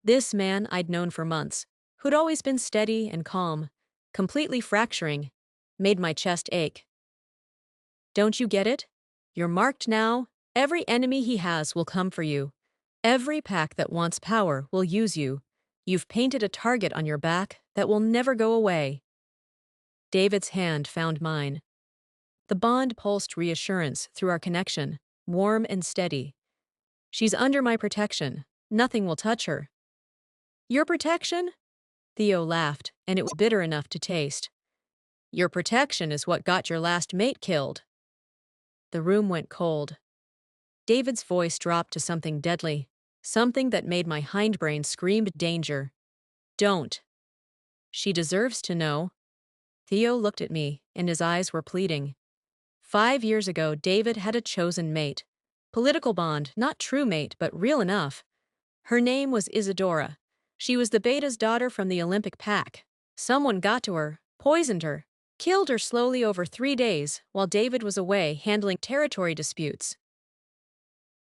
A: This man I'd known for months, who'd always been steady and calm, completely fracturing, made my chest ache. Don't you get it? You're marked now. Every enemy he has will come for you. Every pack that wants power will use you. You've painted a target on your back that will never go away. David's hand found mine. The bond pulsed reassurance through our connection, warm and steady. She's under my protection. Nothing will touch her. Your protection? Theo laughed, and it was bitter enough to taste. Your protection is what got your last mate killed. The room went cold. David's voice dropped to something deadly, something that made my hindbrain scream danger. Don't. She deserves to know. Theo looked at me, and his eyes were pleading. 5 years ago, David had a chosen mate. Political bond, not true mate, but real enough. Her name was Isadora. She was the beta's daughter from the Olympic pack. Someone got to her, poisoned her, killed her slowly over 3 days while David was away handling territory disputes.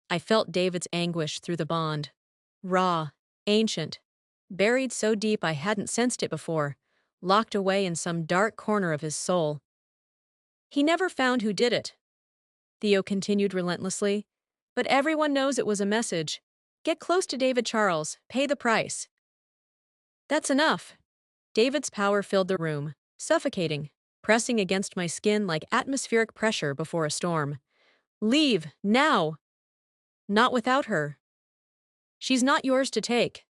A: I felt David's anguish through the bond. Raw, ancient, buried so deep I hadn't sensed it before, locked away in some dark corner of his soul. He never found who did it. Theo continued relentlessly. But everyone knows it was a message. Get close to David Charles, pay the price. That's enough. David's power filled the room, suffocating, pressing against my skin like atmospheric pressure before a storm. Leave, now! Not without her. She's not yours to take.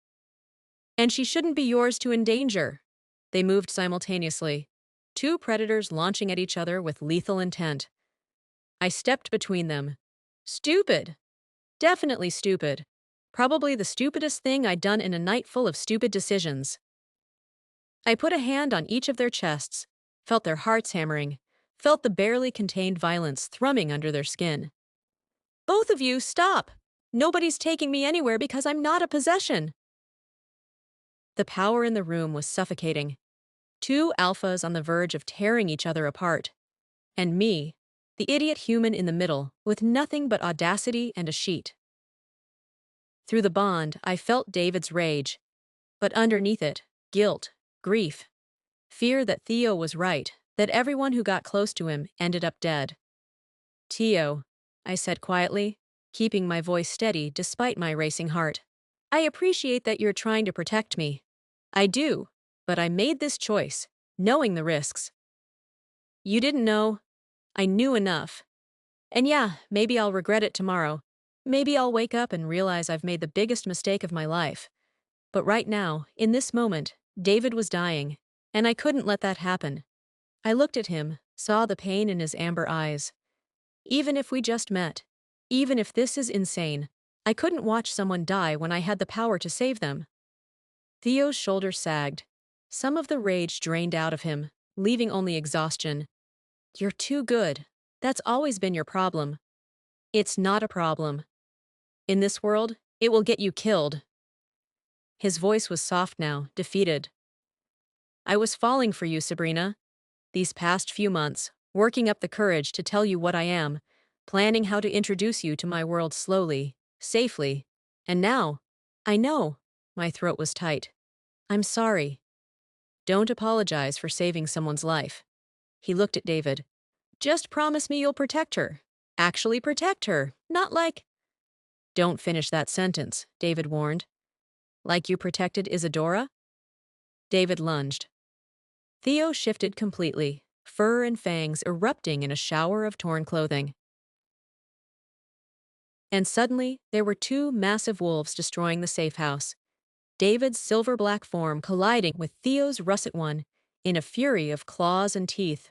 A: And she shouldn't be yours to endanger. They moved simultaneously, two predators launching at each other with lethal intent. I stepped between them. Stupid. Definitely stupid. Probably the stupidest thing I'd done in a night full of stupid decisions. I put a hand on each of their chests, felt their hearts hammering, felt the barely contained violence thrumming under their skin. Both of you, stop! Nobody's taking me anywhere because I'm not a possession. The power in the room was suffocating. Two alphas on the verge of tearing each other apart. And me, the idiot human in the middle, with nothing but audacity and a sheet. Through the bond, I felt David's rage, but underneath it, guilt, grief, fear that Theo was right, that everyone who got close to him ended up dead. Theo, I said quietly, keeping my voice steady despite my racing heart. I appreciate that you're trying to protect me. I do, but I made this choice, knowing the risks. You didn't know. I knew enough. And yeah, maybe I'll regret it tomorrow. Maybe I'll wake up and realize I've made the biggest mistake of my life. But right now, in this moment, David was dying, and I couldn't let that happen. I looked at him, saw the pain in his amber eyes. Even if we just met, even if this is insane, I couldn't watch someone die when I had the power to save them. Theo's shoulders sagged. Some of the rage drained out of him, leaving only exhaustion. You're too good. That's always been your problem. It's not a problem. In this world, it will get you killed. His voice was soft now, defeated. I was falling for you, Sabrina. These past few months, working up the courage to tell you what I am, planning how to introduce you to my world slowly, safely. And now, I know. My throat was tight. I'm sorry. Don't apologize for saving someone's life. He looked at David. Just promise me you'll protect her. Actually protect her, not like... Don't finish that sentence, David warned. Like you protected Isadora? David lunged. Theo shifted completely, fur and fangs erupting in a shower of torn clothing. And suddenly, there were two massive wolves destroying the safe house. David's silver-black form colliding with Theo's russet one in a fury of claws and teeth.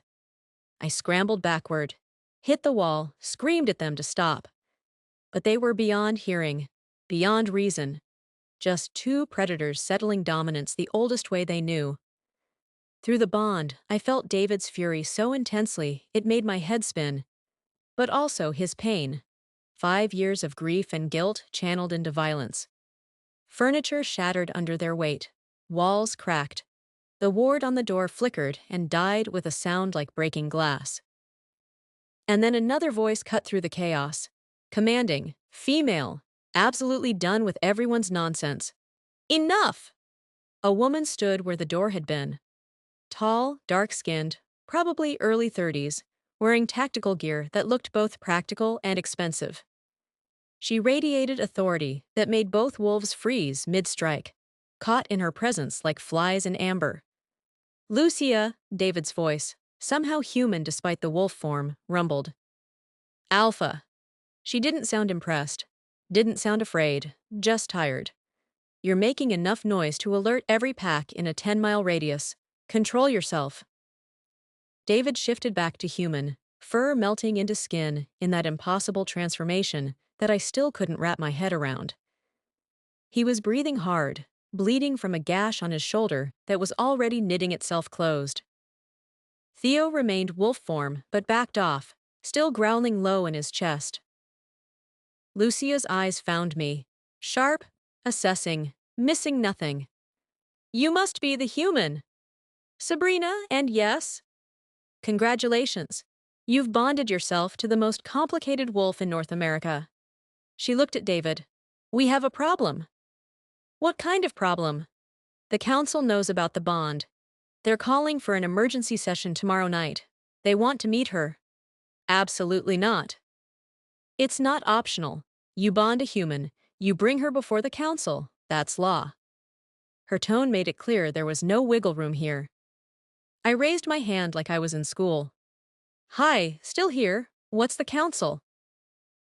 A: I scrambled backward, hit the wall, screamed at them to stop. But they were beyond hearing, beyond reason. Just two predators settling dominance the oldest way they knew. Through the bond, I felt David's fury so intensely it made my head spin. But also his pain. 5 years of grief and guilt channeled into violence. Furniture shattered under their weight. Walls cracked. The ward on the door flickered and died with a sound like breaking glass. And then another voice cut through the chaos. Commanding, female, absolutely done with everyone's nonsense. Enough! A woman stood where the door had been. Tall, dark-skinned, probably early 30s, wearing tactical gear that looked both practical and expensive. She radiated authority that made both wolves freeze mid-strike, caught in her presence like flies in amber. Lucia, David's voice, somehow human despite the wolf form, rumbled. Alpha. She didn't sound impressed, didn't sound afraid, just tired. You're making enough noise to alert every pack in a 10-mile radius. Control yourself. David shifted back to human, fur melting into skin in that impossible transformation that I still couldn't wrap my head around. He was breathing hard, bleeding from a gash on his shoulder that was already knitting itself closed. Theo remained wolf form but backed off, still growling low in his chest. Lucia's eyes found me, sharp, assessing, missing nothing. You must be the human. Sabrina, and yes? Congratulations. You've bonded yourself to the most complicated wolf in North America. She looked at David. We have a problem. What kind of problem? The council knows about the bond. They're calling for an emergency session tomorrow night. They want to meet her. Absolutely not. It's not optional. You bond a human. You bring her before the council. That's law. Her tone made it clear there was no wiggle room here. I raised my hand like I was in school. Hi, still here. What's the council?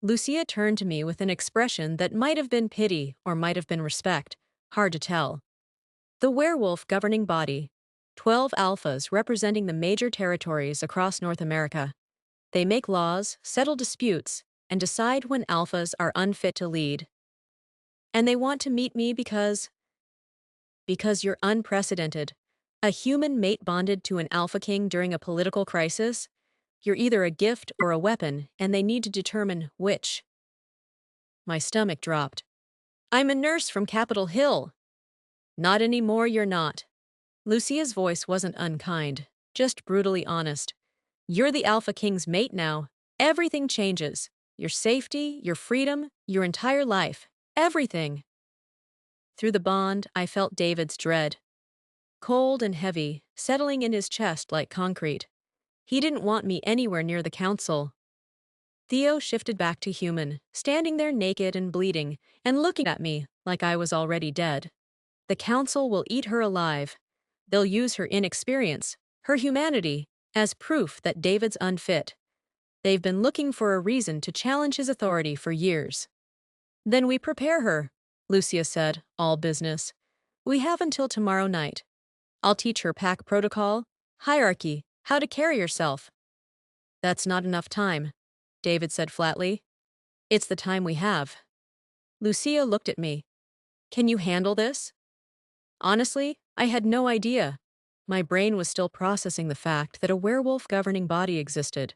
A: Lucia turned to me with an expression that might have been pity or might have been respect. Hard to tell. The werewolf governing body. 12 alphas representing the major territories across North America. They make laws, settle disputes, and decide when alphas are unfit to lead. And they want to meet me because you're unprecedented. A human mate bonded to an alpha king during a political crisis? You're either a gift or a weapon, and they need to determine which. My stomach dropped. I'm a nurse from Capitol Hill. Not anymore, you're not. Lucia's voice wasn't unkind, just brutally honest. You're the Alpha King's mate now. Everything changes. Your safety, your freedom, your entire life. Everything. Through the bond, I felt David's dread. Cold and heavy, settling in his chest like concrete. He didn't want me anywhere near the council. Theo shifted back to human, standing there naked and bleeding, and looking at me like I was already dead. The council will eat her alive. They'll use her inexperience, her humanity, as proof that David's unfit. They've been looking for a reason to challenge his authority for years. Then we prepare her, Lucia said, all business. We have until tomorrow night. I'll teach her pack protocol, hierarchy, how to carry herself. That's not enough time, David said flatly. It's the time we have. Lucia looked at me. Can you handle this? Honestly, I had no idea. My brain was still processing the fact that a werewolf governing body existed,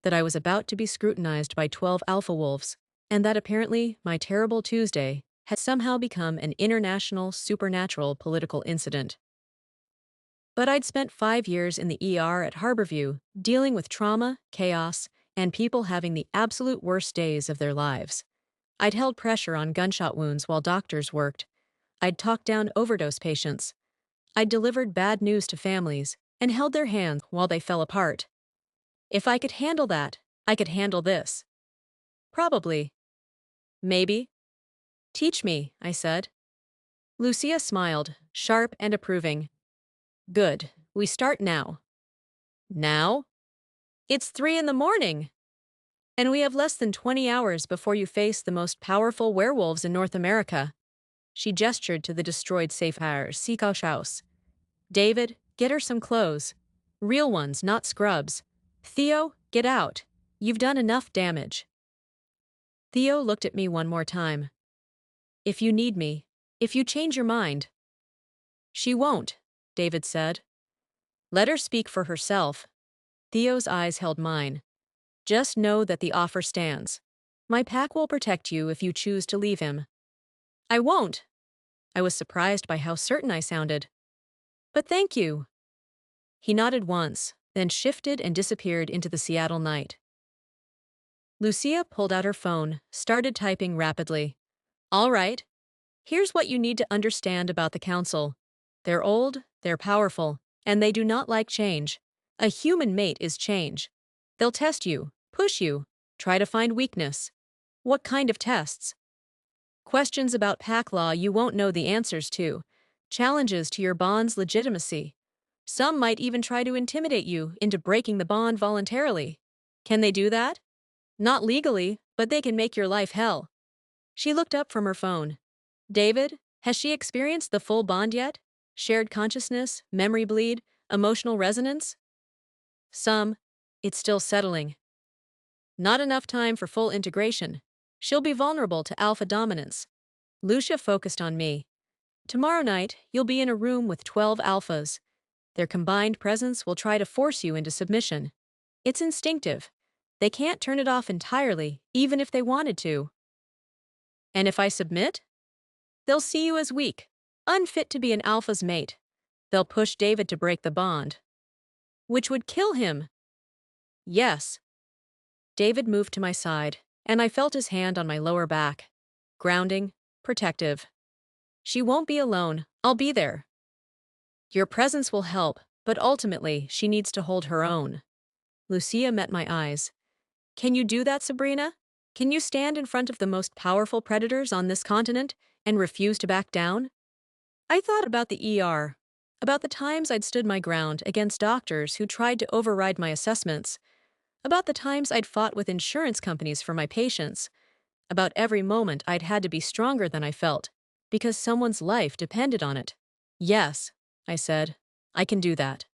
A: that I was about to be scrutinized by 12 alpha wolves, and that apparently my terrible Tuesday had somehow become an international supernatural political incident. But I'd spent 5 years in the ER at Harborview, dealing with trauma, chaos, and people having the absolute worst days of their lives. I'd held pressure on gunshot wounds while doctors worked. I'd talked down overdose patients. I'd delivered bad news to families and held their hands while they fell apart. If I could handle that, I could handle this. Probably. Maybe. Teach me, I said. Lucia smiled, sharp and approving. Good. We start now. Now? It's 3 a.m. And we have less than 20 hours before you face the most powerful werewolves in North America. She gestured to the destroyed safe house. David, get her some clothes. Real ones, not scrubs. Theo, get out. You've done enough damage. Theo looked at me one more time. If you need me, if you change your mind. She won't, David said. Let her speak for herself. Theo's eyes held mine. Just know that the offer stands. My pack will protect you if you choose to leave him. I won't. I was surprised by how certain I sounded. But thank you. He nodded once, then shifted and disappeared into the Seattle night. Lucia pulled out her phone, started typing rapidly. All right. Here's what you need to understand about the council. They're old, they're powerful, and they do not like change. A human mate is change. They'll test you, push you, try to find weakness. What kind of tests? Questions about pack law you won't know the answers to. Challenges to your bond's legitimacy. Some might even try to intimidate you into breaking the bond voluntarily. Can they do that? Not legally, but they can make your life hell. She looked up from her phone. David, has she experienced the full bond yet? Shared consciousness, memory bleed, emotional resonance? Some. It's still settling. Not enough time for full integration. She'll be vulnerable to alpha dominance. Lucia focused on me. Tomorrow night, you'll be in a room with 12 alphas. Their combined presence will try to force you into submission. It's instinctive. They can't turn it off entirely, even if they wanted to. And if I submit? They'll see you as weak, unfit to be an alpha's mate. They'll push David to break the bond. Which would kill him. Yes. David moved to my side, and I felt his hand on my lower back. Grounding, protective. She won't be alone. I'll be there. Your presence will help, but ultimately, she needs to hold her own. Lucia met my eyes. Can you do that, Sabrina? Can you stand in front of the most powerful predators on this continent and refuse to back down? I thought about the ER, about the times I'd stood my ground against doctors who tried to override my assessments, About the times I'd fought with insurance companies for my patients, about every moment I'd had to be stronger than I felt, because someone's life depended on it. Yes, I said, I can do that.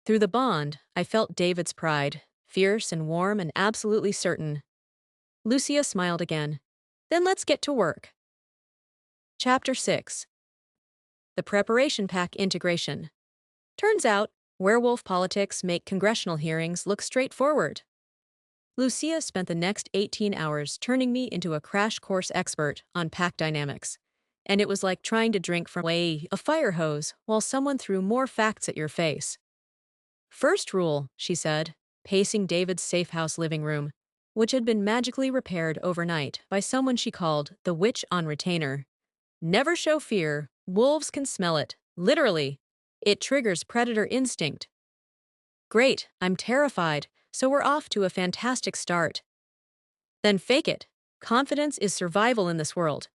A: Through the bond, I felt David's pride, fierce and warm and absolutely certain. Lucia smiled again. Then let's get to work. Chapter 6. The Preparation Pack Integration. Turns out, werewolf politics make congressional hearings look straightforward. Lucia spent the next 18 hours turning me into a crash course expert on pack dynamics. And it was like trying to drink from a fire hose while someone threw more facts at your face. First rule, she said, pacing David's safe house living room, which had been magically repaired overnight by someone she called the witch on retainer. Never show fear. Wolves can smell it. Literally. It triggers predator instinct. Great, I'm terrified, so we're off to a fantastic start. Then fake it. Confidence is survival in this world.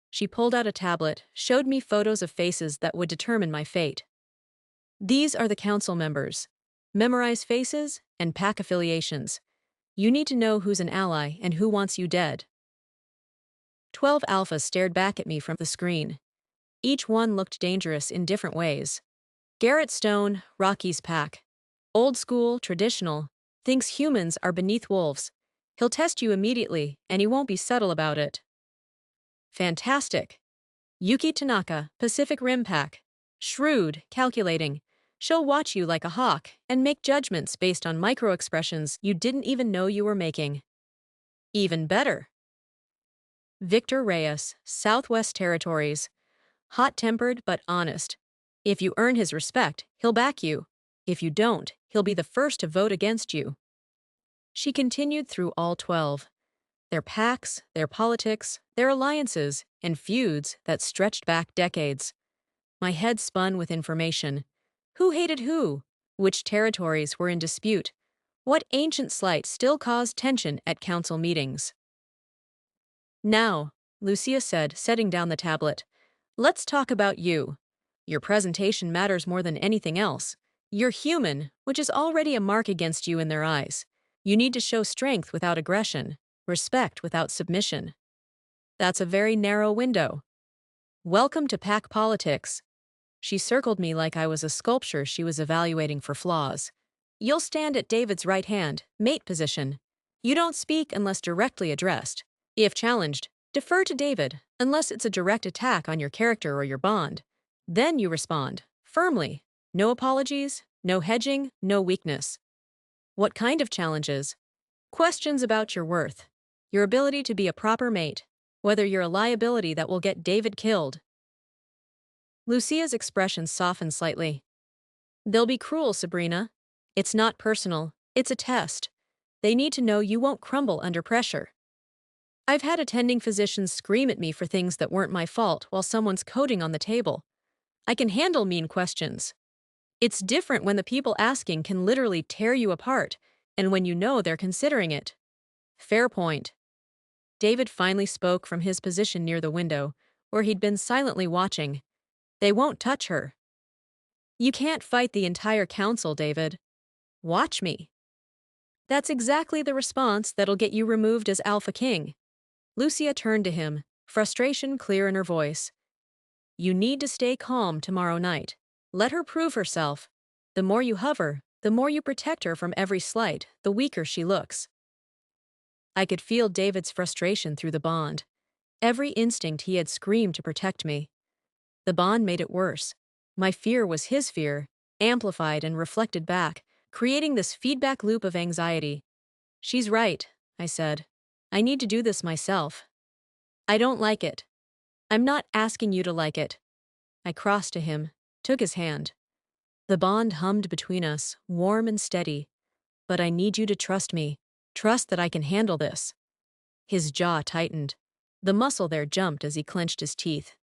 A: She pulled out a tablet, showed me photos of faces that would determine my fate. These are the council members. Memorize faces and pack affiliations. You need to know who's an ally and who wants you dead. 12 alphas stared back at me from the screen. Each one looked dangerous in different ways. Garrett Stone, Rocky's pack. Old school, traditional, thinks humans are beneath wolves. He'll test you immediately, and he won't be subtle about it. Fantastic. Yuki Tanaka, Pacific Rim pack. Shrewd, calculating. She'll watch you like a hawk and make judgments based on micro-expressions you didn't even know you were making. Even better. Victor Reyes, Southwest Territories. Hot-tempered but honest. If you earn his respect, he'll back you. If you don't, he'll be the first to vote against you. She continued through all 12. Their packs, their politics, their alliances, and feuds that stretched back decades. My head spun with information. Who hated who? Which territories were in dispute? What ancient slight still caused tension at council meetings? Now, Lucia said, setting down the tablet, let's talk about you. Your presentation matters more than anything else. You're human, which is already a mark against you in their eyes. You need to show strength without aggression, respect without submission. That's a very narrow window. Welcome to pack politics. She circled me like I was a sculpture she was evaluating for flaws. You'll stand at David's right hand, mate position. You don't speak unless directly addressed. If challenged, defer to David, unless it's a direct attack on your character or your bond. Then you respond, firmly. No apologies, no hedging, no weakness. What kind of challenges? Questions about your worth, your ability to be a proper mate, whether you're a liability that will get David killed. Lucia's expression softened slightly. They'll be cruel, Sabrina. It's not personal, it's a test. They need to know you won't crumble under pressure. I've had attending physicians scream at me for things that weren't my fault while someone's coding on the table. I can handle mean questions. It's different when the people asking can literally tear you apart, and when you know they're considering it. Fair point. David finally spoke from his position near the window, where he'd been silently watching. They won't touch her. You can't fight the entire council, David. Watch me. That's exactly the response that'll get you removed as Alpha King. Lucia turned to him, frustration clear in her voice. You need to stay calm tomorrow night. Let her prove herself. The more you hover, the more you protect her from every slight, the weaker she looks. I could feel David's frustration through the bond. Every instinct he had screamed to protect me. The bond made it worse. My fear was his fear, amplified and reflected back, creating this feedback loop of anxiety. She's right, I said. I need to do this myself. I don't like it. I'm not asking you to like it. I crossed to him, took his hand. The bond hummed between us, warm and steady. But I need you to trust me. Trust that I can handle this. His jaw tightened. The muscle there jumped as he clenched his teeth.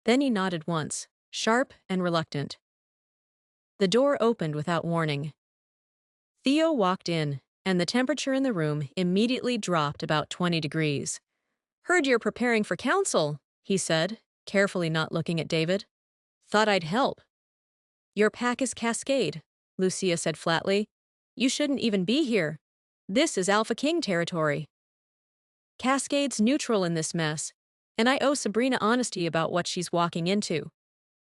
A: Then he nodded once, sharp and reluctant. The door opened without warning. Theo walked in, and the temperature in the room immediately dropped about 20 degrees. Heard you're preparing for council, he said, carefully not looking at David. Thought I'd help. Your pack is Cascade, Lucia said flatly. You shouldn't even be here. This is Alpha King territory. Cascade's neutral in this mess, and I owe Sabrina honesty about what she's walking into.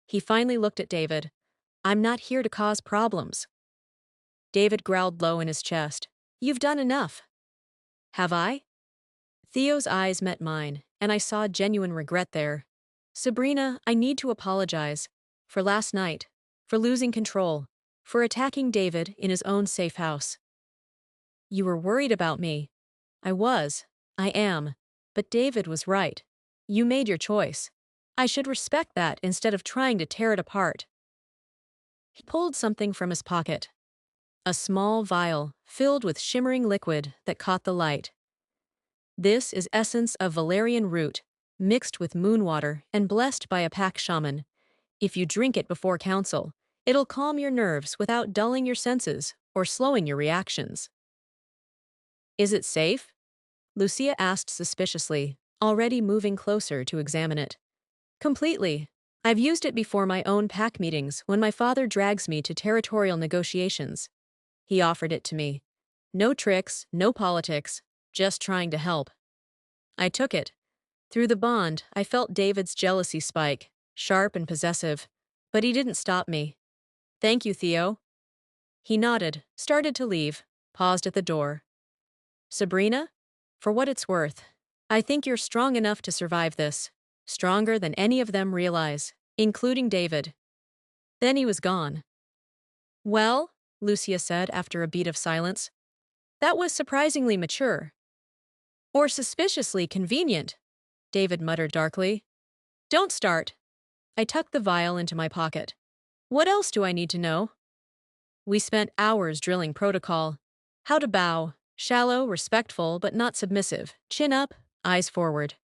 A: He finally looked at David. I'm not here to cause problems. David growled low in his chest. You've done enough. Have I? Theo's eyes met mine, and I saw genuine regret there. Sabrina, I need to apologize. For last night. For losing control. For attacking David in his own safe house. You were worried about me. I was. I am. But David was right. You made your choice. I should respect that instead of trying to tear it apart. He pulled something from his pocket. A small vial, filled with shimmering liquid that caught the light. This is essence of valerian root, mixed with moon water and blessed by a pack shaman. If you drink it before council, it'll calm your nerves without dulling your senses or slowing your reactions. Is it safe? Lucia asked suspiciously, already moving closer to examine it. Completely. I've used it before my own pack meetings when my father drags me to territorial negotiations. He offered it to me. No tricks, no politics, just trying to help. I took it. Through the bond, I felt David's jealousy spike, sharp and possessive, but he didn't stop me. Thank you, Theo. He nodded, started to leave, paused at the door. Sabrina? For what it's worth, I think you're strong enough to survive this. Stronger than any of them realize, including David. Then he was gone. Well, Lucia said after a beat of silence, that was surprisingly mature. Or suspiciously convenient, David muttered darkly. Don't start. I tucked the vial into my pocket. What else do I need to know? We spent hours drilling protocol. How to bow, shallow, respectful, but not submissive, chin up, eyes forward.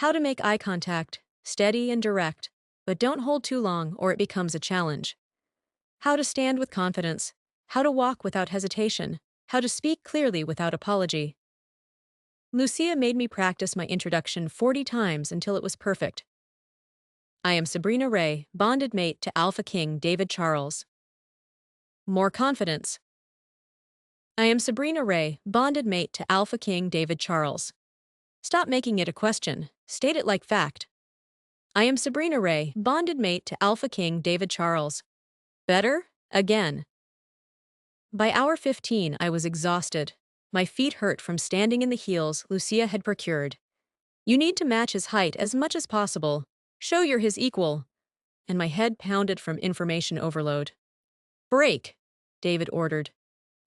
A: How to make eye contact, steady and direct, but don't hold too long or it becomes a challenge. How to stand with confidence, how to walk without hesitation, how to speak clearly without apology. Lucia made me practice my introduction 40 times until it was perfect. I am Sabrina Ray, bonded mate to Alpha King David Charles. More confidence. I am Sabrina Ray, bonded mate to Alpha King David Charles. Stop making it a question, state it like fact. I am Sabrina Ray, bonded mate to Alpha King David Charles. Better? Again. By hour 15, I was exhausted. My feet hurt from standing in the heels Lucia had procured. You need to match his height as much as possible. Show you're his equal. And my head pounded from information overload. Break, David ordered,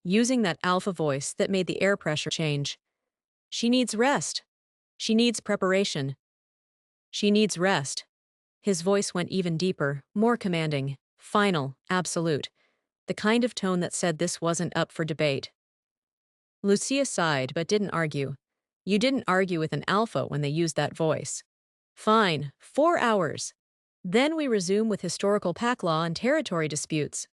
A: using that alpha voice that made the air pressure change. She needs rest. She needs preparation. She needs rest. His voice went even deeper, more commanding, final, absolute, the kind of tone that said this wasn't up for debate. Lucia sighed but didn't argue. You didn't argue with an alpha when they used that voice. Fine, 4 hours. Then we resume with historical pack law and territory disputes.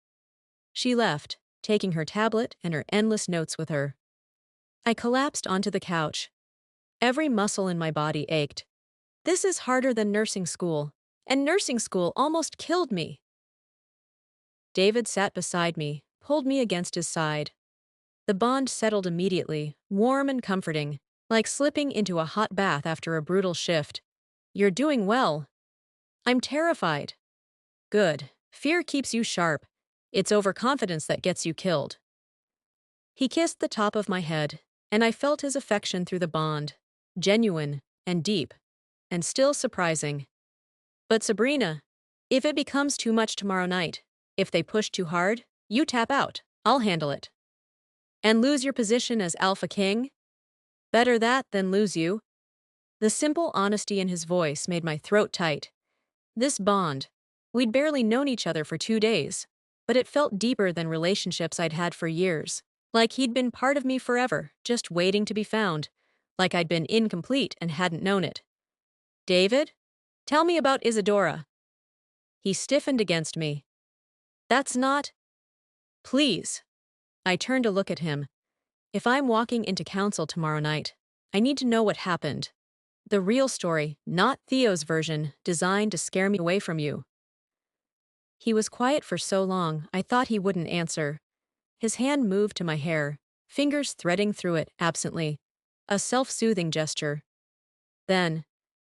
A: She left, taking her tablet and her endless notes with her. I collapsed onto the couch. Every muscle in my body ached. This is harder than nursing school, and nursing school almost killed me. David sat beside me, pulled me against his side. The bond settled immediately, warm and comforting, like slipping into a hot bath after a brutal shift. You're doing well. I'm terrified. Good. Fear keeps you sharp. It's overconfidence that gets you killed. He kissed the top of my head, and I felt his affection through the bond, genuine and deep, and still surprising. But Sabrina, if it becomes too much tomorrow night, if they push too hard, you tap out. I'll handle it. And lose your position as Alpha King? Better that than lose you. The simple honesty in his voice made my throat tight. This bond, we'd barely known each other for 2 days, but it felt deeper than relationships I'd had for years. Like he'd been part of me forever, just waiting to be found. Like I'd been incomplete and hadn't known it. David? Tell me about Isadora. He stiffened against me. That's not... Please. I turned to look at him. If I'm walking into council tomorrow night, I need to know what happened. The real story, not Theo's version, designed to scare me away from you. He was quiet for so long, I thought he wouldn't answer. His hand moved to my hair, fingers threading through it absently. A self-soothing gesture. Then,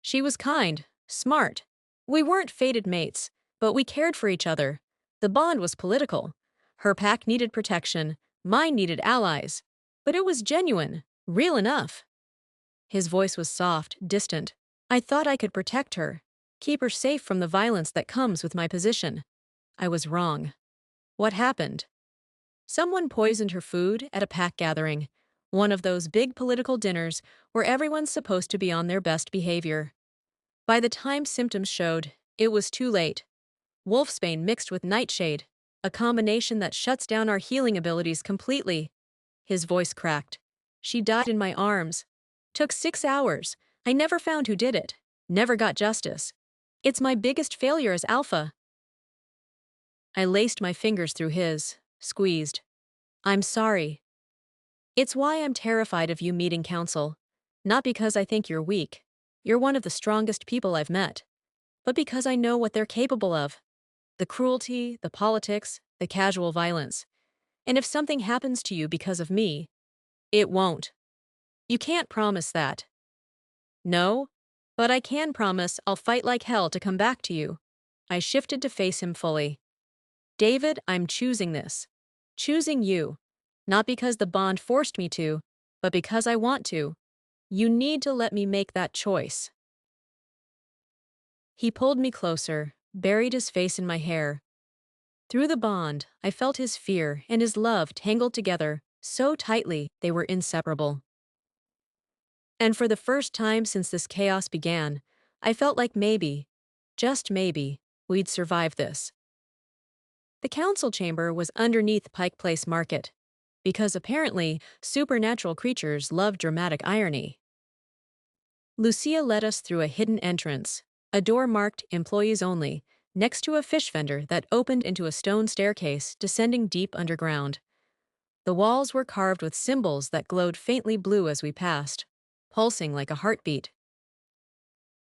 A: she was kind, smart. We weren't fated mates, but we cared for each other. The bond was political. Her pack needed protection, mine needed allies. But it was genuine, real enough. His voice was soft, distant. I thought I could protect her, keep her safe from the violence that comes with my position. I was wrong. What happened? Someone poisoned her food at a pack gathering, one of those big political dinners where everyone's supposed to be on their best behavior. By the time symptoms showed, it was too late. Wolfsbane mixed with nightshade, a combination that shuts down our healing abilities completely. His voice cracked. She died in my arms. Took 6 hours. I never found who did it. Never got justice. It's my biggest failure as Alpha. I laced my fingers through his, squeezed. I'm sorry. It's why I'm terrified of you meeting council. Not because I think you're weak. You're one of the strongest people I've met. But because I know what they're capable of. The cruelty, the politics, the casual violence. And if something happens to you because of me, it won't. You can't promise that. No, but I can promise I'll fight like hell to come back to you. I shifted to face him fully. David, I'm choosing this. Choosing you. Not because the bond forced me to, but because I want to. You need to let me make that choice. He pulled me closer, buried his face in my hair. Through the bond, I felt his fear and his love tangled together, so tightly they were inseparable. And for the first time since this chaos began, I felt like maybe, just maybe, we'd survive this. The council chamber was underneath Pike Place Market, because apparently supernatural creatures love dramatic irony. Lucia led us through a hidden entrance, a door marked Employees Only, next to a fish vendor that opened into a stone staircase descending deep underground. The walls were carved with symbols that glowed faintly blue as we passed, pulsing like a heartbeat.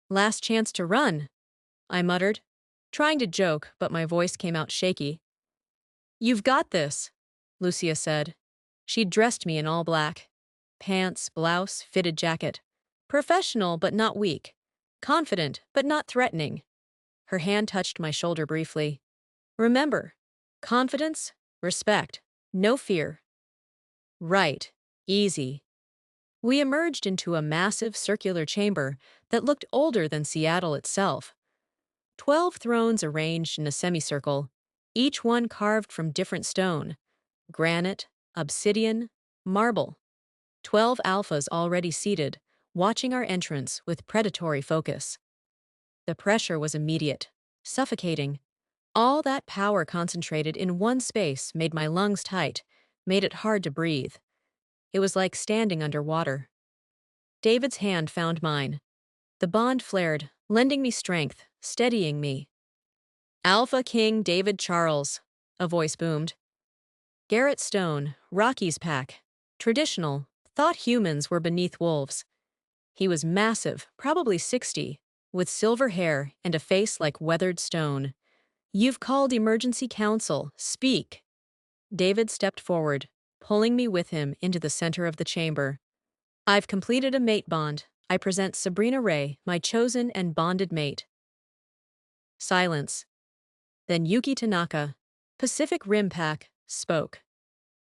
A: Last chance to run, I muttered, trying to joke, but my voice came out shaky. You've got this, Lucia said. She'd dressed me in all black. Pants, blouse, fitted jacket. Professional but not weak. Confident but not threatening. Her hand touched my shoulder briefly. Remember, confidence, respect, no fear. Right, easy. We emerged into a massive circular chamber that looked older than Seattle itself. 12 thrones arranged in a semicircle, each one carved from different stone. Granite, obsidian, marble. 12 alphas already seated, watching our entrance with predatory focus. The pressure was immediate, suffocating. All that power concentrated in one space made my lungs tight, made it hard to breathe. It was like standing underwater. David's hand found mine. The bond flared, lending me strength, steadying me. Alpha King David Charles, a voice boomed. Garrett Stone, Rocky's pack. Traditional, thought humans were beneath wolves. He was massive, probably 60, with silver hair and a face like weathered stone. You've called emergency council. Speak. David stepped forward, pulling me with him into the center of the chamber. I've completed a mate bond. I present Sabrina Ray, my chosen and bonded mate. Silence. Then Yuki Tanaka, Pacific Rim Pack, spoke.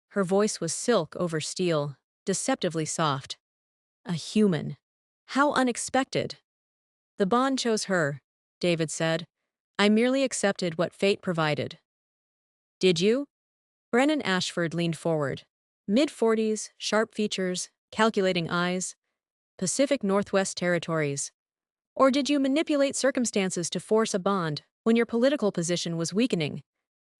A: Her voice was silk over steel, deceptively soft. A human. How unexpected. The bond chose her, David said. I merely accepted what fate provided. Did you? Brennan Ashford leaned forward. Mid-40s, sharp features, calculating eyes. Pacific Northwest Territories. Or did you manipulate circumstances to force a bond when your political position was weakening?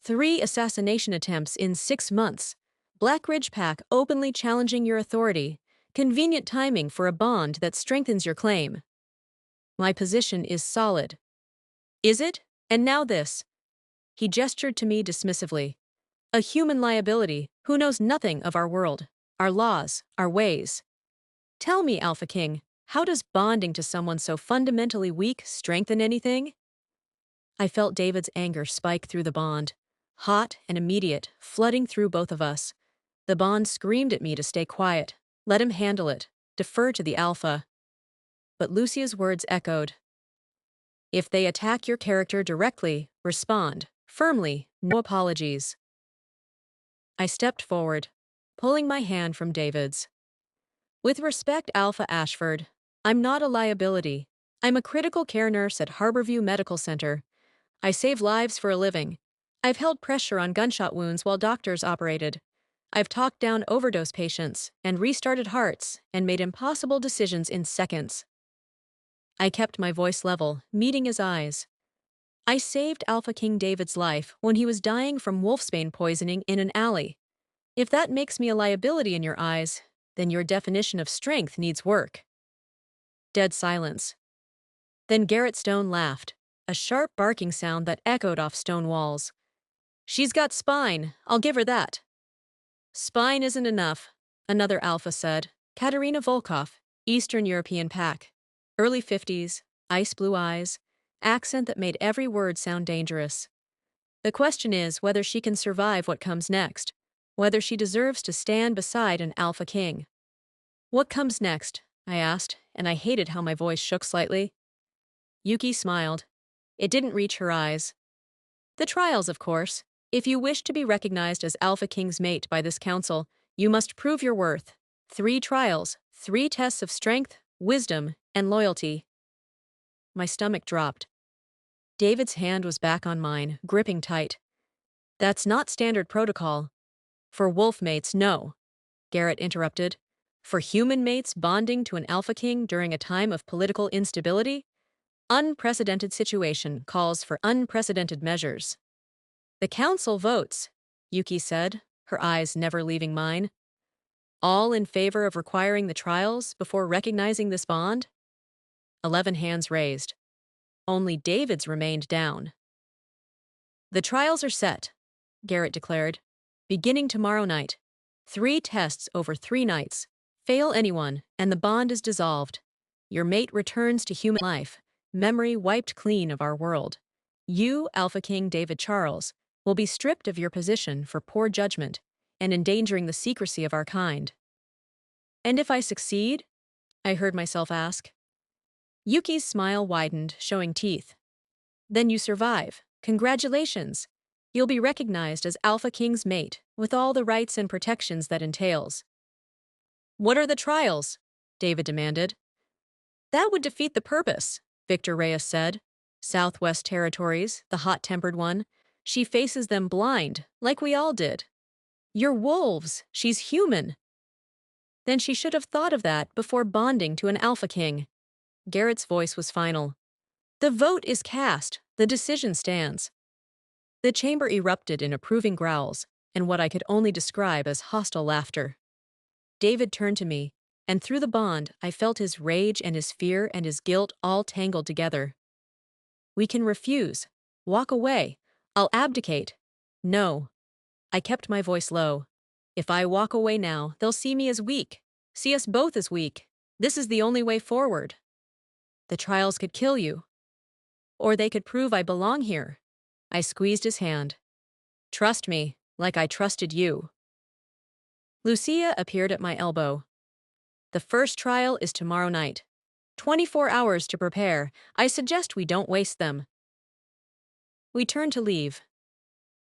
A: 3 assassination attempts in 6 months. Black Ridge Pack openly challenging your authority. Convenient timing for a bond that strengthens your claim. My position is solid. Is it? And now this. He gestured to me dismissively. A human liability who knows nothing of our world, our laws, our ways. Tell me, Alpha King, how does bonding to someone so fundamentally weak strengthen anything? I felt David's anger spike through the bond, hot and immediate, flooding through both of us. The bond screamed at me to stay quiet, let him handle it, defer to the alpha. But Lucia's words echoed. If they attack your character directly, respond, firmly, no apologies. I stepped forward, pulling my hand from David's. With respect, Alpha Ashford, I'm not a liability. I'm a critical care nurse at Harborview Medical Center. I save lives for a living. I've held pressure on gunshot wounds while doctors operated. I've talked down overdose patients and restarted hearts and made impossible decisions in seconds. I kept my voice level, meeting his eyes. I saved Alpha King David's life when he was dying from wolfsbane poisoning in an alley. If that makes me a liability in your eyes, then your definition of strength needs work. Dead silence. Then Garrett Stone laughed, a sharp barking sound that echoed off stone walls. She's got spine, I'll give her that. Spine isn't enough, another alpha said. Katerina Volkov, Eastern European pack. Early 50s, ice blue eyes, accent that made every word sound dangerous. The question is whether she can survive what comes next, whether she deserves to stand beside an alpha king. What comes next? I asked, and I hated how my voice shook slightly. Yuki smiled. It didn't reach her eyes. The trials, of course. If you wish to be recognized as Alpha King's mate by this council, you must prove your worth. 3 trials, 3 tests of strength, wisdom, and loyalty. My stomach dropped. David's hand was back on mine, gripping tight. That's not standard protocol. For wolf mates, no, Garrett interrupted. For human mates bonding to an Alpha King during a time of political instability, unprecedented situation calls for unprecedented measures. The council votes, Yuki said, her eyes never leaving mine. All in favor of requiring the trials before recognizing this bond? 11 hands raised. Only David's remained down. The trials are set, Garrett declared. Beginning tomorrow night. 3 tests over 3 nights. Fail anyone, and the bond is dissolved. Your mate returns to human life, memory wiped clean of our world. You, Alpha King David Charles, will be stripped of your position for poor judgment and endangering the secrecy of our kind. And if I succeed? I heard myself ask. Yuki's smile widened, showing teeth. Then you survive. Congratulations. You'll be recognized as Alpha King's mate, with all the rights and protections that entails. What are the trials? David demanded. That would defeat the purpose, Victor Reyes said. Southwest Territories, the hot-tempered one. She faces them blind, like we all did. You're wolves. She's human. Then she should have thought of that before bonding to an Alpha King. Garrett's voice was final. The vote is cast. The decision stands. The chamber erupted in approving growls and what I could only describe as hostile laughter. David turned to me, and through the bond I felt his rage and his fear and his guilt all tangled together. We can refuse. Walk away. I'll abdicate. No. I kept my voice low. If I walk away now, they'll see me as weak. See us both as weak. This is the only way forward. The trials could kill you. Or they could prove I belong here. I squeezed his hand. Trust me, like I trusted you. Lucia appeared at my elbow. The first trial is tomorrow night. 24 hours to prepare. I suggest we don't waste them. We turned to leave.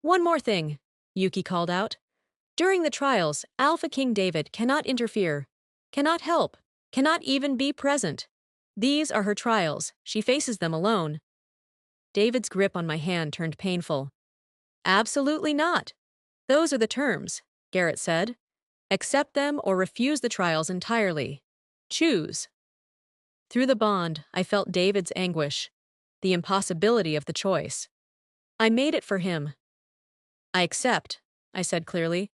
A: One more thing, Yuki called out. During the trials, Alpha King David cannot interfere, cannot help, cannot even be present. These are her trials. She faces them alone. David's grip on my hand turned painful. Absolutely not. Those are the terms, Garrett said. Accept them or refuse the trials entirely. Choose. Through the bond, I felt David's anguish, the impossibility of the choice. I made it for him. I accept, I said clearly.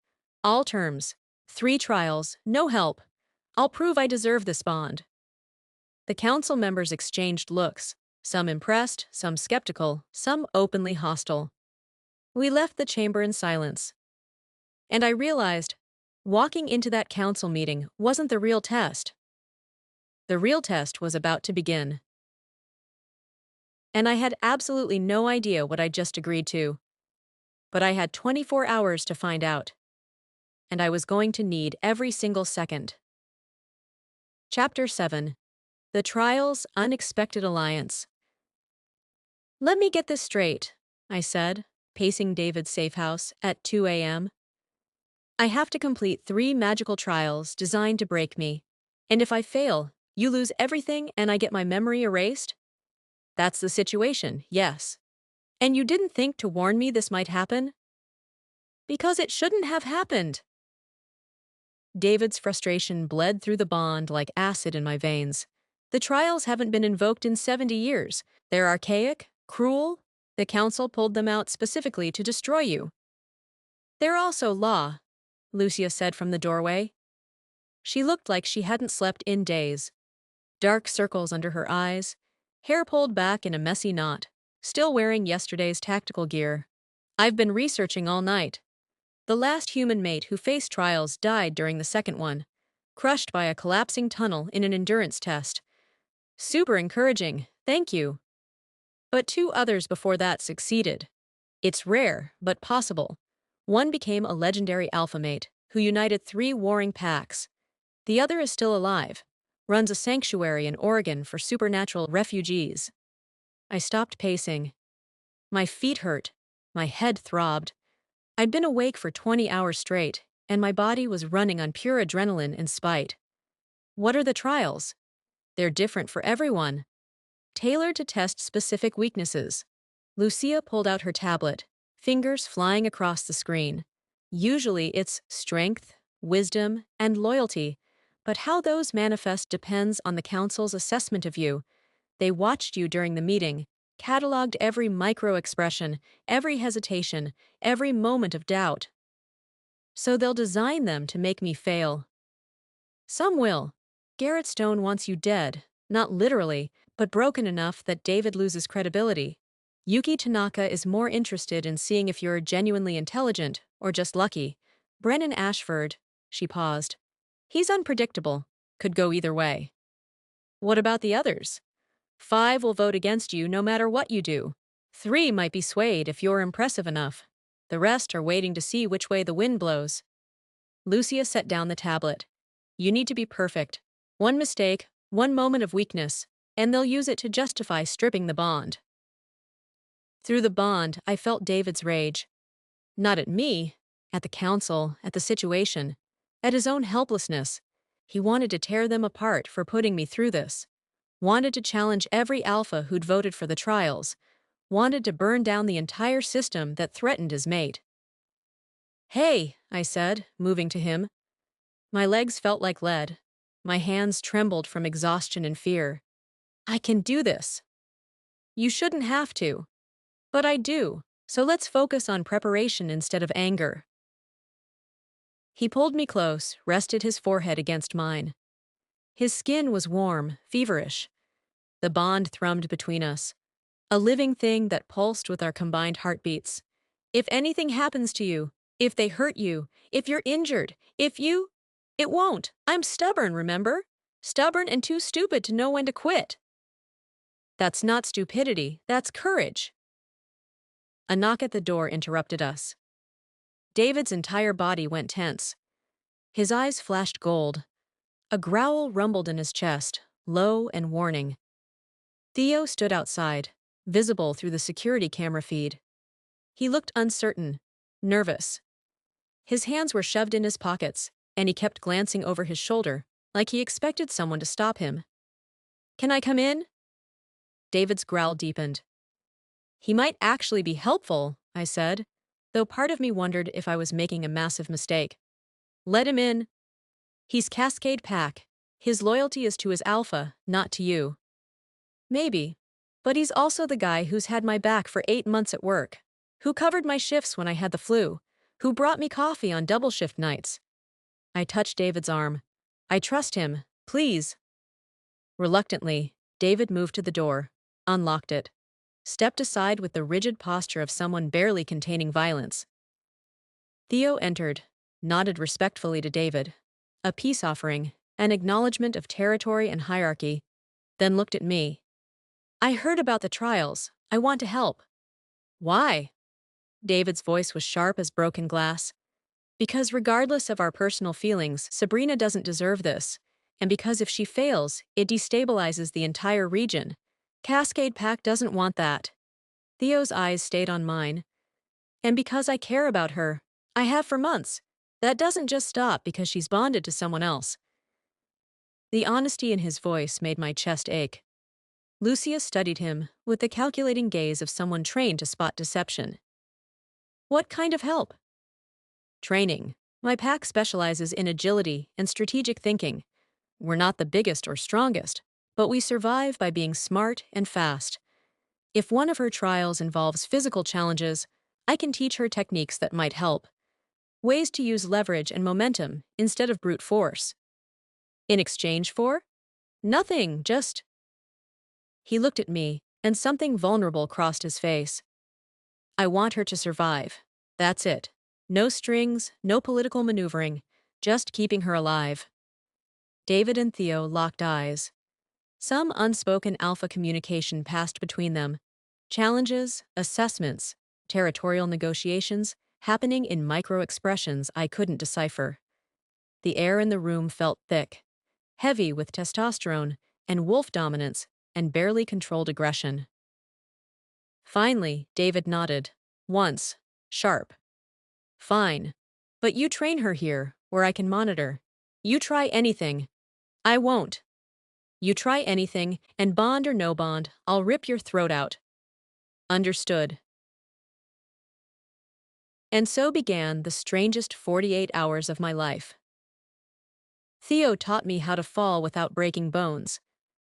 A: All terms. 3 trials, no help. I'll prove I deserve this bond. The council members exchanged looks, some impressed, some skeptical, some openly hostile. We left the chamber in silence. And I realized, walking into that council meeting wasn't the real test. The real test was about to begin. And I had absolutely no idea what I just agreed to. But I had 24 hours to find out. and I was going to need every single second. Chapter 7. The Trial's Unexpected Alliance. Let me get this straight, I said, pacing David's safe house at 2 a.m. I have to complete 3 magical trials designed to break me. And if I fail, you lose everything and I get my memory erased? That's the situation, yes. And you didn't think to warn me this might happen? Because it shouldn't have happened. David's frustration bled through the bond like acid in my veins. The trials haven't been invoked in 70 years. They're archaic, cruel. The council pulled them out specifically to destroy you. They're also law, Lucia said from the doorway. She looked like she hadn't slept in days. Dark circles under her eyes, hair pulled back in a messy knot, still wearing yesterday's tactical gear. I've been researching all night. The last human mate who faced trials died during the second one, crushed by a collapsing tunnel in an endurance test. Super encouraging, thank you. But 2 others before that succeeded. It's rare, but possible. One became a legendary alpha mate who united 3 warring packs. The other is still alive, runs a sanctuary in Oregon for supernatural refugees. I stopped pacing. My feet hurt. My head throbbed. I'd been awake for 20 hours straight, and my body was running on pure adrenaline and spite. What are the trials? They're different for everyone. Tailored to test specific weaknesses. Lucia pulled out her tablet, fingers flying across the screen. Usually it's strength, wisdom, and loyalty, but how those manifest depends on the council's assessment of you. They watched you during the meeting, cataloged every micro-expression, every hesitation, every moment of doubt. So they'll design them to make me fail. Some will. Garrett Stone wants you dead, not literally, but broken enough that David loses credibility. Yuki Tanaka is more interested in seeing if you're genuinely intelligent or just lucky. Brennan Ashford, she paused. He's unpredictable, could go either way. What about the others? 5 will vote against you no matter what you do. 3 might be swayed if you're impressive enough. The rest are waiting to see which way the wind blows. Lucia set down the tablet. You need to be perfect. One mistake, one moment of weakness, and they'll use it to justify stripping the bond. Through the bond, I felt David's rage. Not at me, at the council, at the situation, at his own helplessness. He wanted to tear them apart for putting me through this. Wanted to challenge every alpha who'd voted for the trials. Wanted to burn down the entire system that threatened his mate. Hey, I said, moving to him. My legs felt like lead. My hands trembled from exhaustion and fear. I can do this. You shouldn't have to. But I do, so let's focus on preparation instead of anger. He pulled me close, rested his forehead against mine. His skin was warm, feverish. The bond thrummed between us, a living thing that pulsed with our combined heartbeats. If anything happens to you, if they hurt you, if you're injured, it won't. I'm stubborn, remember? Stubborn and too stupid to know when to quit. That's not stupidity, that's courage. A knock at the door interrupted us. David's entire body went tense. His eyes flashed gold. A growl rumbled in his chest, low and warning. Theo stood outside, visible through the security camera feed. He looked uncertain, nervous. His hands were shoved in his pockets, and he kept glancing over his shoulder, like he expected someone to stop him. Can I come in? David's growl deepened. He might actually be helpful, I said, though part of me wondered if I was making a massive mistake. Let him in. He's Cascade Pack. His loyalty is to his alpha, not to you. Maybe. But he's also the guy who's had my back for 8 months at work, who covered my shifts when I had the flu, who brought me coffee on double shift nights. I touched David's arm. I trust him, please. Reluctantly, David moved to the door, unlocked it, stepped aside with the rigid posture of someone barely containing violence. Theo entered, nodded respectfully to David, a peace offering, an acknowledgement of territory and hierarchy, then looked at me. I heard about the trials. I want to help. Why? David's voice was sharp as broken glass. Because regardless of our personal feelings, Sabrina doesn't deserve this. And because if she fails, it destabilizes the entire region. Cascade Pack doesn't want that. Theo's eyes stayed on mine. And because I care about her, I have for months. That doesn't just stop because she's bonded to someone else. The honesty in his voice made my chest ache. Lucia studied him with the calculating gaze of someone trained to spot deception. What kind of help? Training. My pack specializes in agility and strategic thinking. We're not the biggest or strongest, but we survive by being smart and fast. If one of her trials involves physical challenges, I can teach her techniques that might help. Ways to use leverage and momentum instead of brute force. In exchange for? Nothing, just. He looked at me, and something vulnerable crossed his face. I want her to survive. That's it. No strings, no political maneuvering, just keeping her alive. David and Theo locked eyes. Some unspoken alpha communication passed between them. Challenges, assessments, territorial negotiations, happening in micro-expressions I couldn't decipher. The air in the room felt thick, heavy with testosterone and wolf dominance and barely controlled aggression. Finally, David nodded. Once. Sharp. Fine. But you train her here, where I can monitor. You try anything. I won't. You try anything, and bond or no bond, I'll rip your throat out. Understood. And so began the strangest 48 hours of my life. Theo taught me how to fall without breaking bones,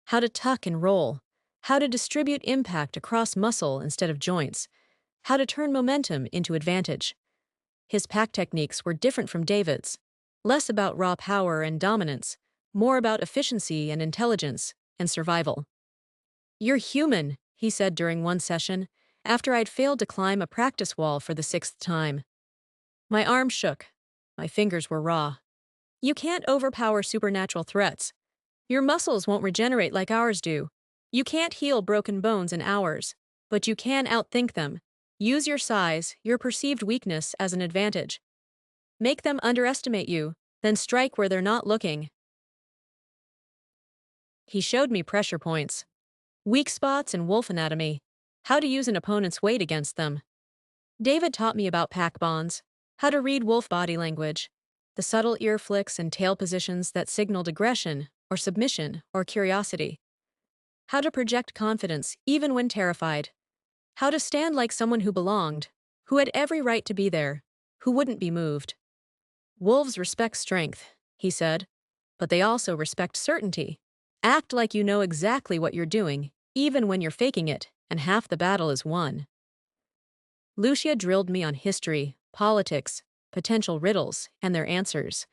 A: how to tuck and roll, how to distribute impact across muscle instead of joints, how to turn momentum into advantage. His pack techniques were different from David's, less about raw power and dominance, more about efficiency and intelligence and survival. You're human, he said during one session, after I'd failed to climb a practice wall for the 6th time. My arm shook. My fingers were raw. You can't overpower supernatural threats. Your muscles won't regenerate like ours do. You can't heal broken bones in hours, but you can outthink them. Use your size, your perceived weakness as an advantage. Make them underestimate you, then strike where they're not looking. He showed me pressure points, weak spots and wolf anatomy, how to use an opponent's weight against them. David taught me about pack bonds, how to read wolf body language, the subtle ear flicks and tail positions that signaled aggression or submission or curiosity, how to project confidence even when terrified, how to stand like someone who belonged, who had every right to be there, who wouldn't be moved. Wolves respect strength, he said, but they also respect certainty. Act like you know exactly what you're doing, even when you're faking it, and half the battle is won. Lucia drilled me on history, politics, potential riddles, and their answers.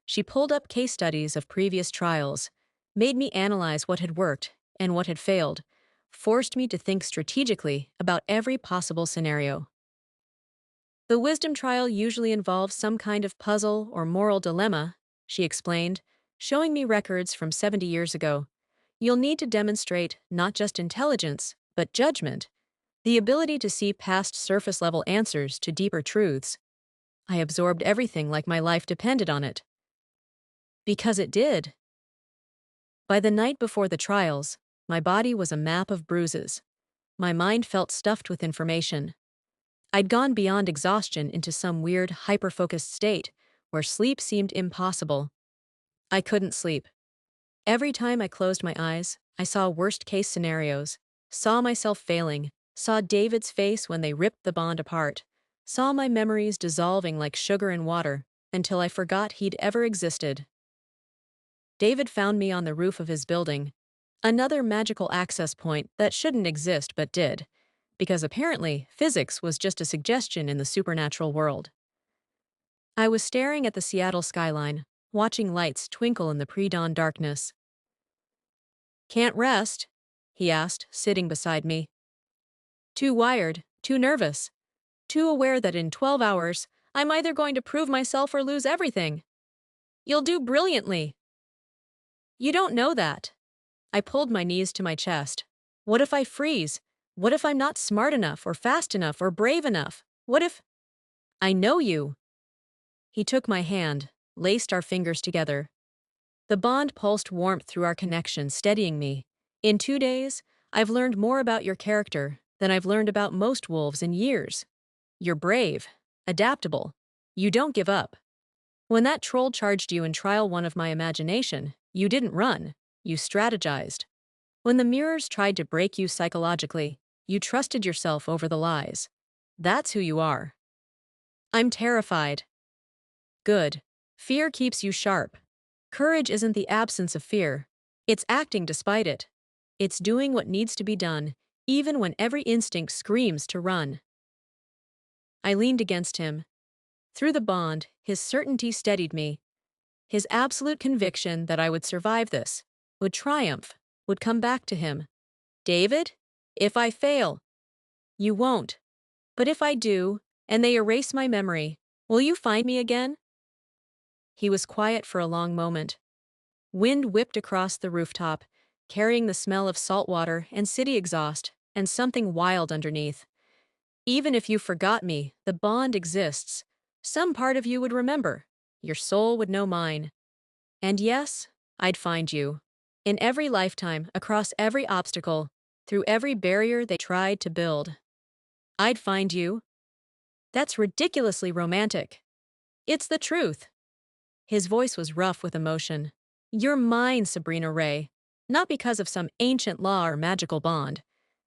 A: She pulled up case studies of previous trials, made me analyze what had worked and what had failed, forced me to think strategically about every possible scenario. The wisdom trial usually involves some kind of puzzle or moral dilemma, she explained, showing me records from 70 years ago. You'll need to demonstrate not just intelligence, but judgment, the ability to see past surface-level answers to deeper truths. I absorbed everything like my life depended on it. Because it did. By the night before the trials, my body was a map of bruises. My mind felt stuffed with information. I'd gone beyond exhaustion into some weird, hyper-focused state where sleep seemed impossible. I couldn't sleep. Every time I closed my eyes, I saw worst-case scenarios, saw myself failing, saw David's face when they ripped the bond apart, saw my memories dissolving like sugar in water until I forgot he'd ever existed. David found me on the roof of his building, another magical access point that shouldn't exist but did, because apparently physics was just a suggestion in the supernatural world. I was staring at the Seattle skyline, watching lights twinkle in the pre-dawn darkness. Can't rest? He asked, sitting beside me. Too wired, too nervous, too aware that in 12 hours, I'm either going to prove myself or lose everything. You'll do brilliantly. You don't know that. I pulled my knees to my chest. What if I freeze? What if I'm not smart enough or fast enough or brave enough? What if... I know you. He took my hand, laced our fingers together. The bond pulsed warmth through our connection, steadying me. In 2 days, I've learned more about your character than I've learned about most wolves in years. You're brave, adaptable. You don't give up. When that troll charged you in trial one of my imagination, you didn't run. You strategized. When the mirrors tried to break you psychologically, you trusted yourself over the lies. That's who you are. I'm terrified. Good. Fear keeps you sharp. Courage isn't the absence of fear. It's acting despite it. It's doing what needs to be done, even when every instinct screams to run. I leaned against him. Through the bond, his certainty steadied me. His absolute conviction that I would survive this, would triumph, would come back to him. David, if I fail, you won't. But if I do, and they erase my memory, will you find me again? He was quiet for a long moment. Wind whipped across the rooftop, carrying the smell of salt water and city exhaust, and something wild underneath. Even if you forgot me, the bond exists. Some part of you would remember. Your soul would know mine. And yes, I'd find you. In every lifetime, across every obstacle, through every barrier they tried to build. I'd find you. That's ridiculously romantic. It's the truth. His voice was rough with emotion. You're mine, Sabrina Ray. Not because of some ancient law or magical bond.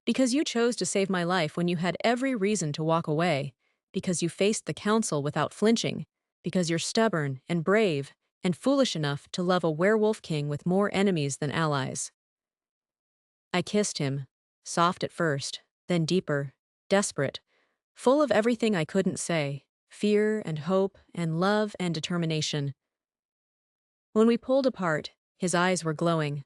A: Because you chose to save my life when you had every reason to walk away. Because you faced the council without flinching. Because you're stubborn and brave and foolish enough to love a werewolf king with more enemies than allies. I kissed him, soft at first, then deeper, desperate, full of everything I couldn't say, fear and hope and love and determination. When we pulled apart, his eyes were glowing.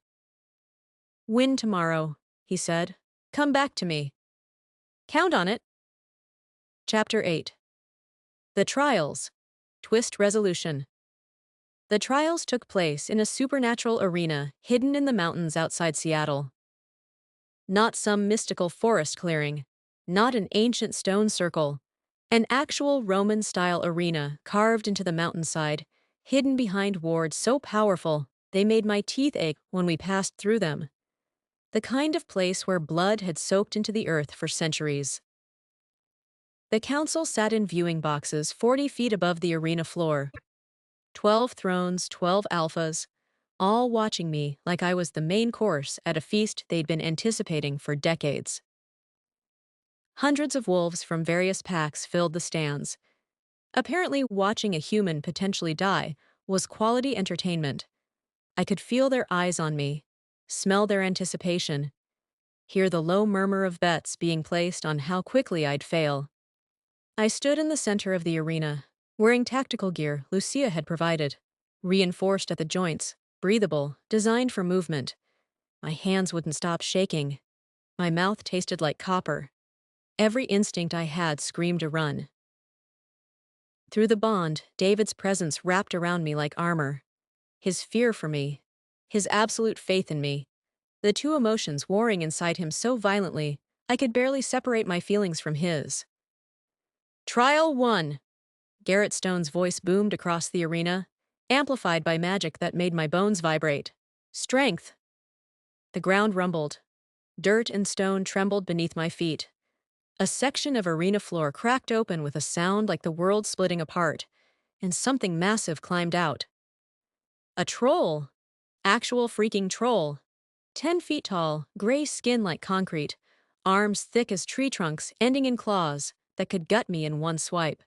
A: Win tomorrow, he said. Come back to me. Count on it. Chapter 8. The Trials. Twist Resolution. The trials took place in a supernatural arena hidden in the mountains outside Seattle. Not some mystical forest clearing, not an ancient stone circle, an actual Roman-style arena carved into the mountainside, hidden behind wards so powerful they made my teeth ache when we passed through them. The kind of place where blood had soaked into the earth for centuries. The council sat in viewing boxes 40 feet above the arena floor. 12 thrones, 12 alphas, all watching me like I was the main course at a feast they'd been anticipating for decades. Hundreds of wolves from various packs filled the stands. Apparently, watching a human potentially die was quality entertainment. I could feel their eyes on me, smell their anticipation, hear the low murmur of bets being placed on how quickly I'd fail. I stood in the center of the arena, wearing tactical gear Lucia had provided, reinforced at the joints, breathable, designed for movement. My hands wouldn't stop shaking. My mouth tasted like copper. Every instinct I had screamed to run. Through the bond, David's presence wrapped around me like armor. His fear for me, his absolute faith in me, the two emotions warring inside him so violently, I could barely separate my feelings from his. Trial 1. Garrett Stone's voice boomed across the arena, amplified by magic that made my bones vibrate. Strength. The ground rumbled. Dirt and stone trembled beneath my feet. A section of arena floor cracked open with a sound like the world splitting apart, and something massive climbed out. A troll. Actual freaking troll. 10 feet tall, gray skin like concrete, arms thick as tree trunks ending in claws that could gut me in one swipe.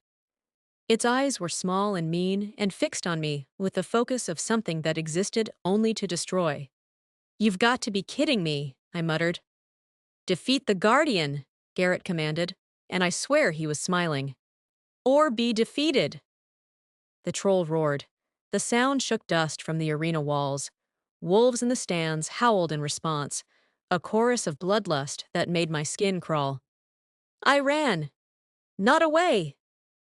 A: Its eyes were small and mean and fixed on me with the focus of something that existed only to destroy. You've got to be kidding me, I muttered. Defeat the Guardian, Garrett commanded, and I swear he was smiling. Or be defeated. The troll roared. The sound shook dust from the arena walls. Wolves in the stands howled in response, a chorus of bloodlust that made my skin crawl. I ran. Not away.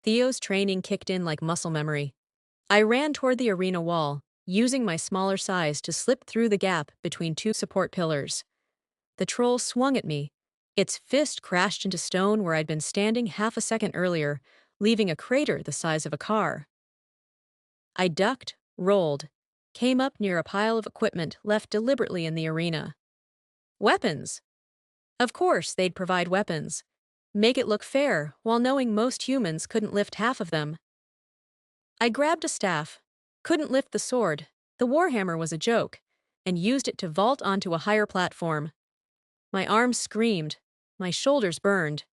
A: Theo's training kicked in like muscle memory. I ran toward the arena wall, using my smaller size to slip through the gap between two support pillars. The troll swung at me. Its fist crashed into stone where I'd been standing half a second earlier, leaving a crater the size of a car. I ducked, rolled, came up near a pile of equipment left deliberately in the arena. Weapons! Of course, they'd provide weapons. Make it look fair, while knowing most humans couldn't lift half of them. I grabbed a staff, couldn't lift the sword, the warhammer was a joke, and used it to vault onto a higher platform. My arms screamed, my shoulders burned,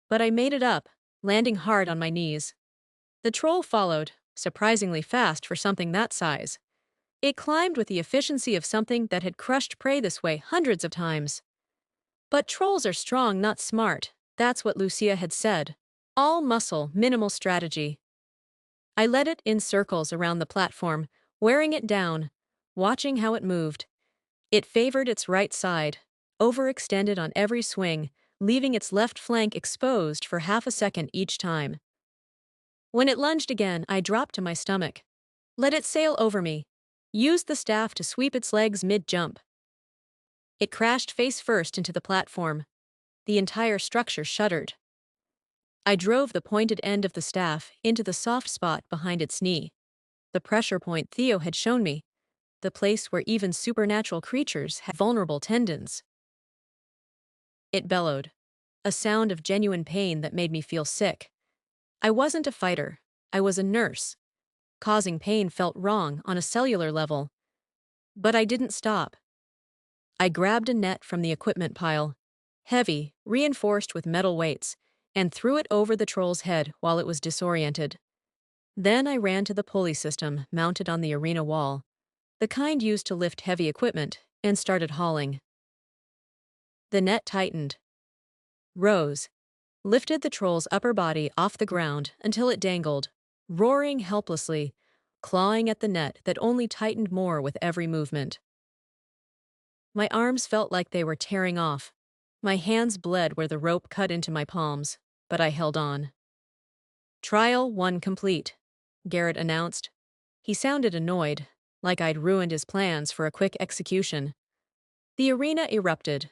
A: but I made it up, landing hard on my knees. The troll followed, surprisingly fast for something that size. It climbed with the efficiency of something that had crushed prey this way hundreds of times. But trolls are strong, not smart. That's what Lucia had said. All muscle, minimal strategy. I led it in circles around the platform, wearing it down, watching how it moved. It favored its right side, overextended on every swing, leaving its left flank exposed for half a second each time. When it lunged again, I dropped to my stomach. Let it sail over me. Used the staff to sweep its legs mid-jump. It crashed face first into the platform. The entire structure shuddered. I drove the pointed end of the staff into the soft spot behind its knee. The pressure point Theo had shown me. The place where even supernatural creatures had vulnerable tendons. It bellowed. A sound of genuine pain that made me feel sick. I wasn't a fighter. I was a nurse. Causing pain felt wrong on a cellular level. But I didn't stop. I grabbed a net from the equipment pile, heavy, reinforced with metal weights, and threw it over the troll's head while it was disoriented. Then I ran to the pulley system mounted on the arena wall, the kind used to lift heavy equipment, and started hauling. The net tightened, rose, lifted the troll's upper body off the ground until it dangled, roaring helplessly, clawing at the net that only tightened more with every movement. My arms felt like they were tearing off. My hands bled where the rope cut into my palms, but I held on. Trial 1 complete, Garrett announced. He sounded annoyed, like I'd ruined his plans for a quick execution. The arena erupted.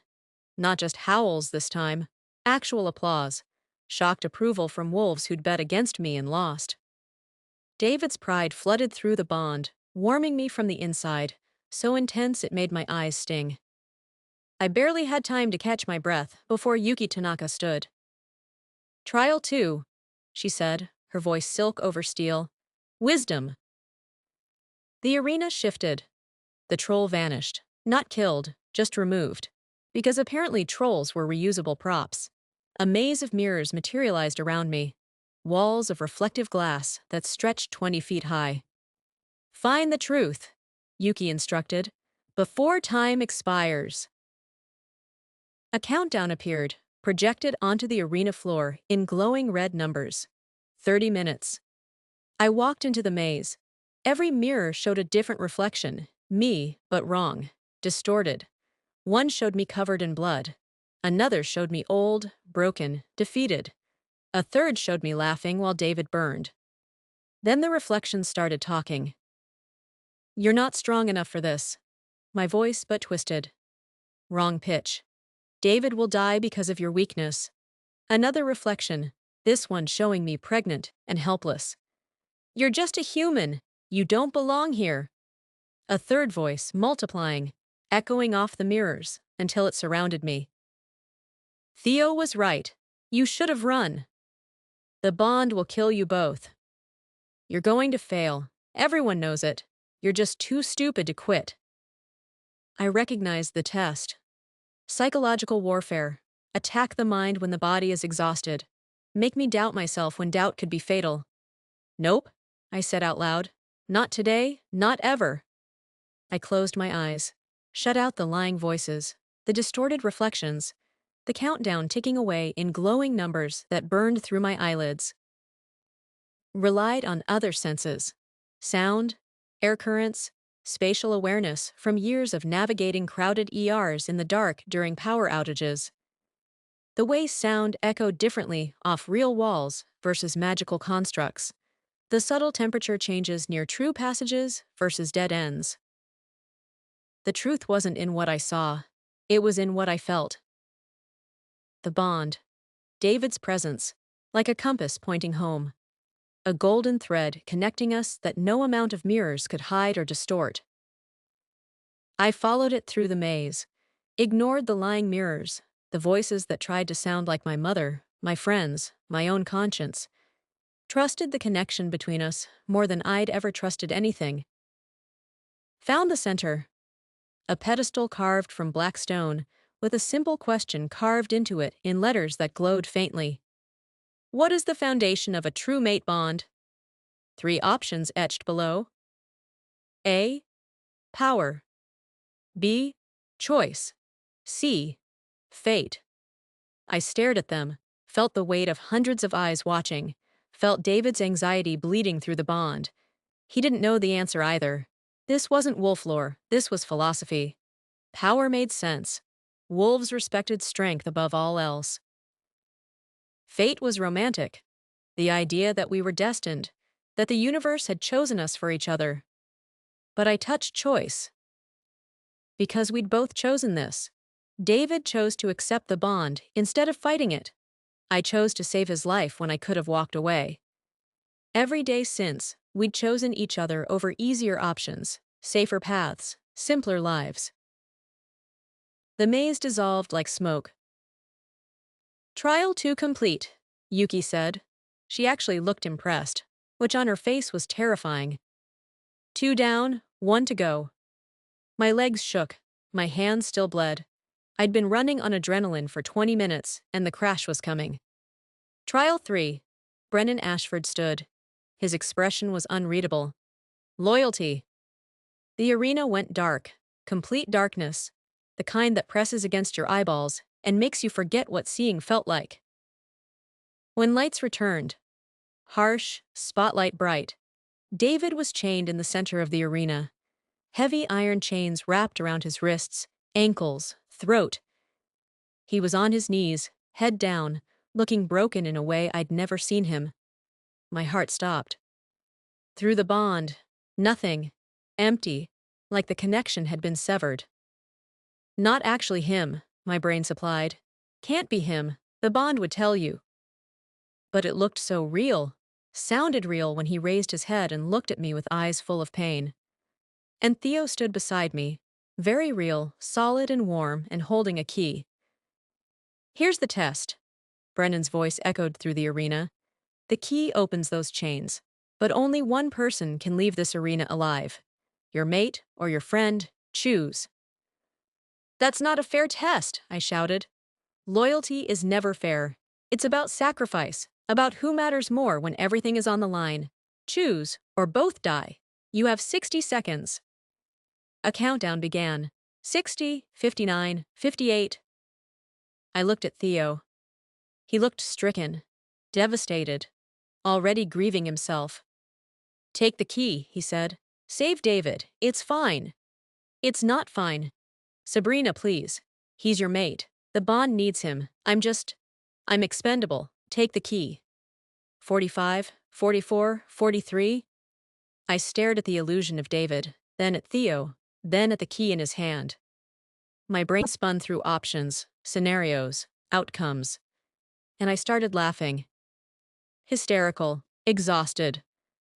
A: Not just howls this time, actual applause, shocked approval from wolves who'd bet against me and lost. David's pride flooded through the bond, warming me from the inside, so intense it made my eyes sting. I barely had time to catch my breath before Yuki Tanaka stood. Trial 2, she said, her voice silk over steel. Wisdom. The arena shifted. The troll vanished, not killed, just removed, because apparently trolls were reusable props. A maze of mirrors materialized around me, walls of reflective glass that stretched 20 feet high. Find the truth, Yuki instructed, before time expires. A countdown appeared, projected onto the arena floor in glowing red numbers. 30 minutes. I walked into the maze. Every mirror showed a different reflection, me, but wrong, distorted. One showed me covered in blood. Another showed me old, broken, defeated. A third showed me laughing while David burned. Then the reflections started talking. You're not strong enough for this. My voice but twisted. Wrong pitch. David will die because of your weakness. Another reflection, this one showing me pregnant and helpless. You're just a human. You don't belong here. A third voice, multiplying, echoing off the mirrors until it surrounded me. Theo was right. You should have run. The bond will kill you both. You're going to fail. Everyone knows it. You're just too stupid to quit. I recognized the test. Psychological warfare. Attack the mind when the body is exhausted. Make me doubt myself when doubt could be fatal. Nope, I said out loud. Not today, not ever. I closed my eyes, shut out the lying voices, the distorted reflections, the countdown ticking away in glowing numbers that burned through my eyelids. Relied on other senses. Sound, air currents, spatial awareness from years of navigating crowded ERs in the dark during power outages. The way sound echoed differently off real walls versus magical constructs. The subtle temperature changes near true passages versus dead ends. The truth wasn't in what I saw. It was in what I felt. The bond. David's presence, like a compass pointing home. a golden thread connecting us that no amount of mirrors could hide or distort. I followed it through the maze, ignored the lying mirrors, the voices that tried to sound like my mother, my friends, my own conscience. Trusted the connection between us more than I'd ever trusted anything. Found the center, a pedestal carved from black stone, with a simple question carved into it in letters that glowed faintly. What is the foundation of a true mate bond? 3 options etched below. A. Power. B. Choice. C. Fate. I stared at them, felt the weight of hundreds of eyes watching, felt David's anxiety bleeding through the bond. He didn't know the answer either. This wasn't wolf lore, this was philosophy. Power made sense. Wolves respected strength above all else. Fate was romantic. The idea that we were destined, that the universe had chosen us for each other. But I touched choice. Because we'd both chosen this. David chose to accept the bond instead of fighting it. I chose to save his life when I could have walked away. Every day since, we'd chosen each other over easier options, safer paths, simpler lives. The maze dissolved like smoke. Trial 2 complete, Yuki said. She actually looked impressed, which on her face was terrifying. 2 down, 1 to go. My legs shook, my hands still bled. I'd been running on adrenaline for 20 minutes, and the crash was coming. Trial 3. Brennan Ashford stood. His expression was unreadable. Loyalty. The arena went dark, complete darkness, the kind that presses against your eyeballs and makes you forget what seeing felt like. When lights returned, harsh, spotlight bright, David was chained in the center of the arena. Heavy iron chains wrapped around his wrists, ankles, throat. He was on his knees, head down, looking broken in a way I'd never seen him. My heart stopped. Through the bond, nothing, empty, like the connection had been severed. Not actually him, my brain supplied. Can't be him, the bond would tell you. But it looked so real, sounded real when he raised his head and looked at me with eyes full of pain. And Theo stood beside me, very real, solid and warm, and holding a key. Here's the test. Brennan's voice echoed through the arena. The key opens those chains, but only one person can leave this arena alive. Your mate or your friend, choose. That's not a fair test, I shouted. Loyalty is never fair. It's about sacrifice, about who matters more when everything is on the line. Choose, or both die. You have 60 seconds. A countdown began. 60, 59, 58. I looked at Theo. He looked stricken, devastated, already grieving himself. Take the key, he said. Save David. It's fine. It's not fine. Sabrina, please. He's your mate. The bond needs him. I'm expendable. Take the key. 45, 44, 43. I stared at the illusion of David, then at Theo, then at the key in his hand. My brain spun through options, scenarios, outcomes, and I started laughing. Hysterical, exhausted.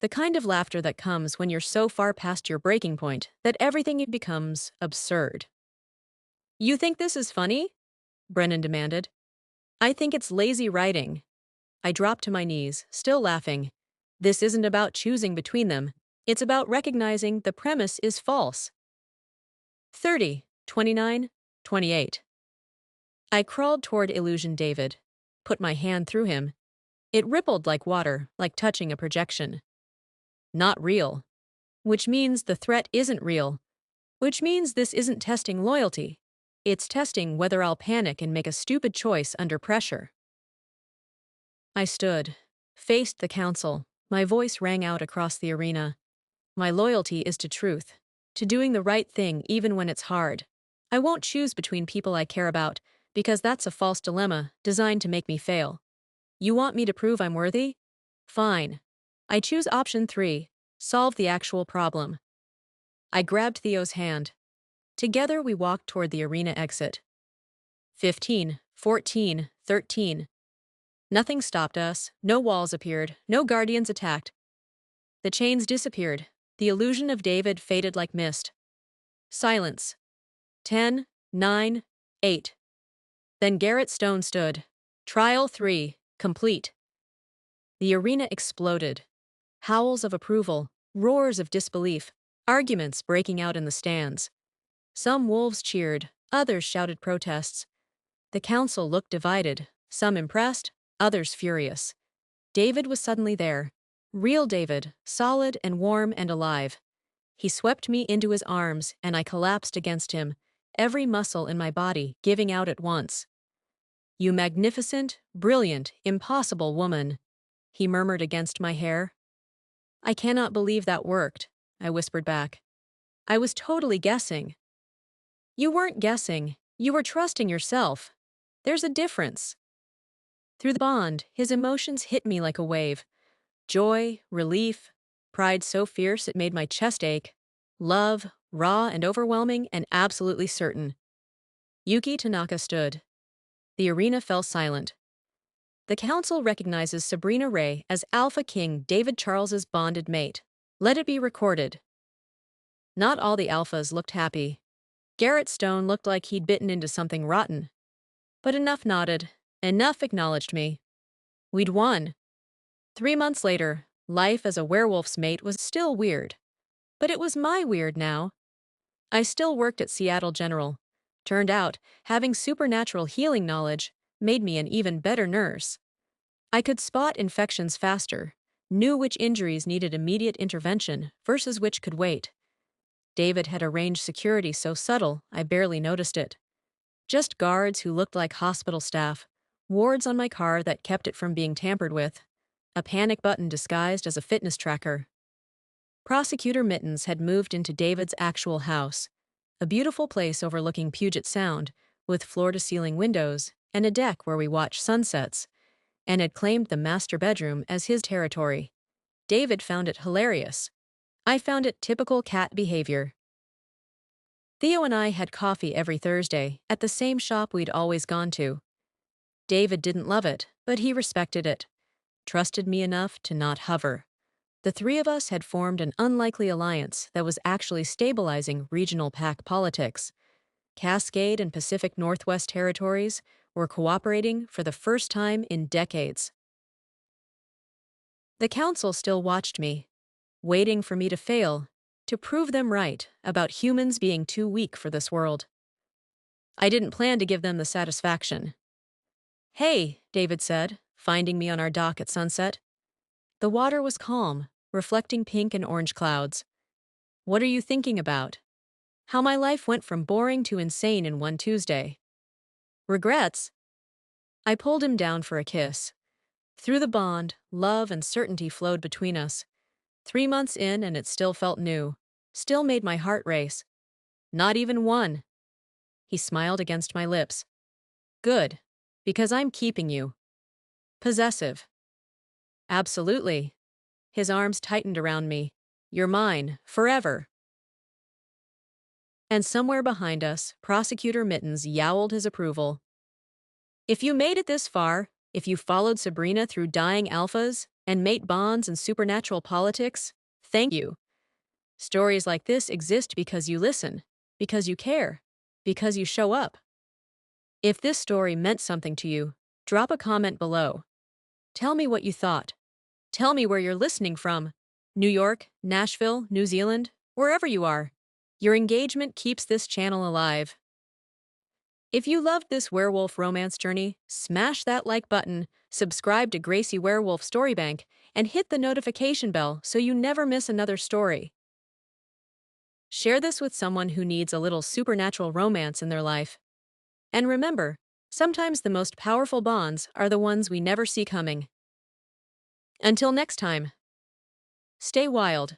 A: The kind of laughter that comes when you're so far past your breaking point that everything becomes absurd. You think this is funny? Brennan demanded. I think it's lazy writing. I dropped to my knees, still laughing. This isn't about choosing between them. It's about recognizing the premise is false. 30, 29, 28. I crawled toward Illusion David, put my hand through him. It rippled like water, like touching a projection. Not real. Which means the threat isn't real. Which means this isn't testing loyalty. It's testing whether I'll panic and make a stupid choice under pressure. I stood, faced the council. My voice rang out across the arena. My loyalty is to truth, to doing the right thing even when it's hard. I won't choose between people I care about, because that's a false dilemma designed to make me fail. You want me to prove I'm worthy? Fine. I choose option 3, solve the actual problem. I grabbed Theo's hand. Together we walked toward the arena exit. 15, 14, 13. Nothing stopped us, no walls appeared, no guardians attacked. The chains disappeared. The illusion of David faded like mist. Silence. 10, 9, 8. Then Garrett Stone stood. Trial 3, complete. The arena exploded. Howls of approval, roars of disbelief, arguments breaking out in the stands. Some wolves cheered, others shouted protests. The council looked divided, some impressed, others furious. David was suddenly there. Real David, solid and warm and alive. He swept me into his arms, and I collapsed against him, every muscle in my body giving out at once. "You magnificent, brilliant, impossible woman," he murmured against my hair. "I cannot believe that worked," I whispered back. "I was totally guessing." "You weren't guessing. You were trusting yourself. There's a difference." Through the bond, his emotions hit me like a wave. Joy, relief, pride so fierce it made my chest ache. Love, raw and overwhelming and absolutely certain. Yuki Tanaka stood. The arena fell silent. The council recognizes Sabrina Ray as Alpha King David Charles's bonded mate. Let it be recorded. Not all the alphas looked happy. Garrett Stone looked like he'd bitten into something rotten. But enough nodded. Enough acknowledged me. We'd won. 3 months later, life as a werewolf's mate was still weird. But it was my weird now. I still worked at Seattle General. Turned out, having supernatural healing knowledge made me an even better nurse. I could spot infections faster, knew which injuries needed immediate intervention versus which could wait. David had arranged security so subtle I barely noticed it. Just guards who looked like hospital staff, wards on my car that kept it from being tampered with, a panic button disguised as a fitness tracker. Prosecutor Mittens had moved into David's actual house, a beautiful place overlooking Puget Sound, with floor-to-ceiling windows and a deck where we watched sunsets, and had claimed the master bedroom as his territory. David found it hilarious. I found it typical cat behavior. Theo and I had coffee every Thursday at the same shop we'd always gone to. David didn't love it, but he respected it, trusted me enough to not hover. The three of us had formed an unlikely alliance that was actually stabilizing regional pack politics. Cascade and Pacific Northwest territories were cooperating for the first time in decades. The council still watched me, waiting for me to fail, to prove them right about humans being too weak for this world. I didn't plan to give them the satisfaction. "Hey," David said, finding me on our dock at sunset. The water was calm, reflecting pink and orange clouds. "What are you thinking about?" "How my life went from boring to insane in one Tuesday." "Regrets?" I pulled him down for a kiss. Through the bond, love and certainty flowed between us. 3 months in and it still felt new, still made my heart race. "Not even one." He smiled against my lips. "Good, because I'm keeping you." "Possessive." "Absolutely." His arms tightened around me. "You're mine, forever." And somewhere behind us, Prosecutor Mittens yowled his approval. "If you made it this far, if you followed Sabrina through dying alphas and mate bonds and supernatural politics, thank you. Stories like this exist because you listen, because you care, because you show up. If this story meant something to you, drop a comment below. Tell me what you thought. Tell me where you're listening from. New York, Nashville, New Zealand, wherever you are. Your engagement keeps this channel alive. If you loved this werewolf romance journey, smash that like button, subscribe to Gracie Werewolf Storybank, and hit the notification bell so you never miss another story. Share this with someone who needs a little supernatural romance in their life. And remember, sometimes the most powerful bonds are the ones we never see coming. Until next time, stay wild.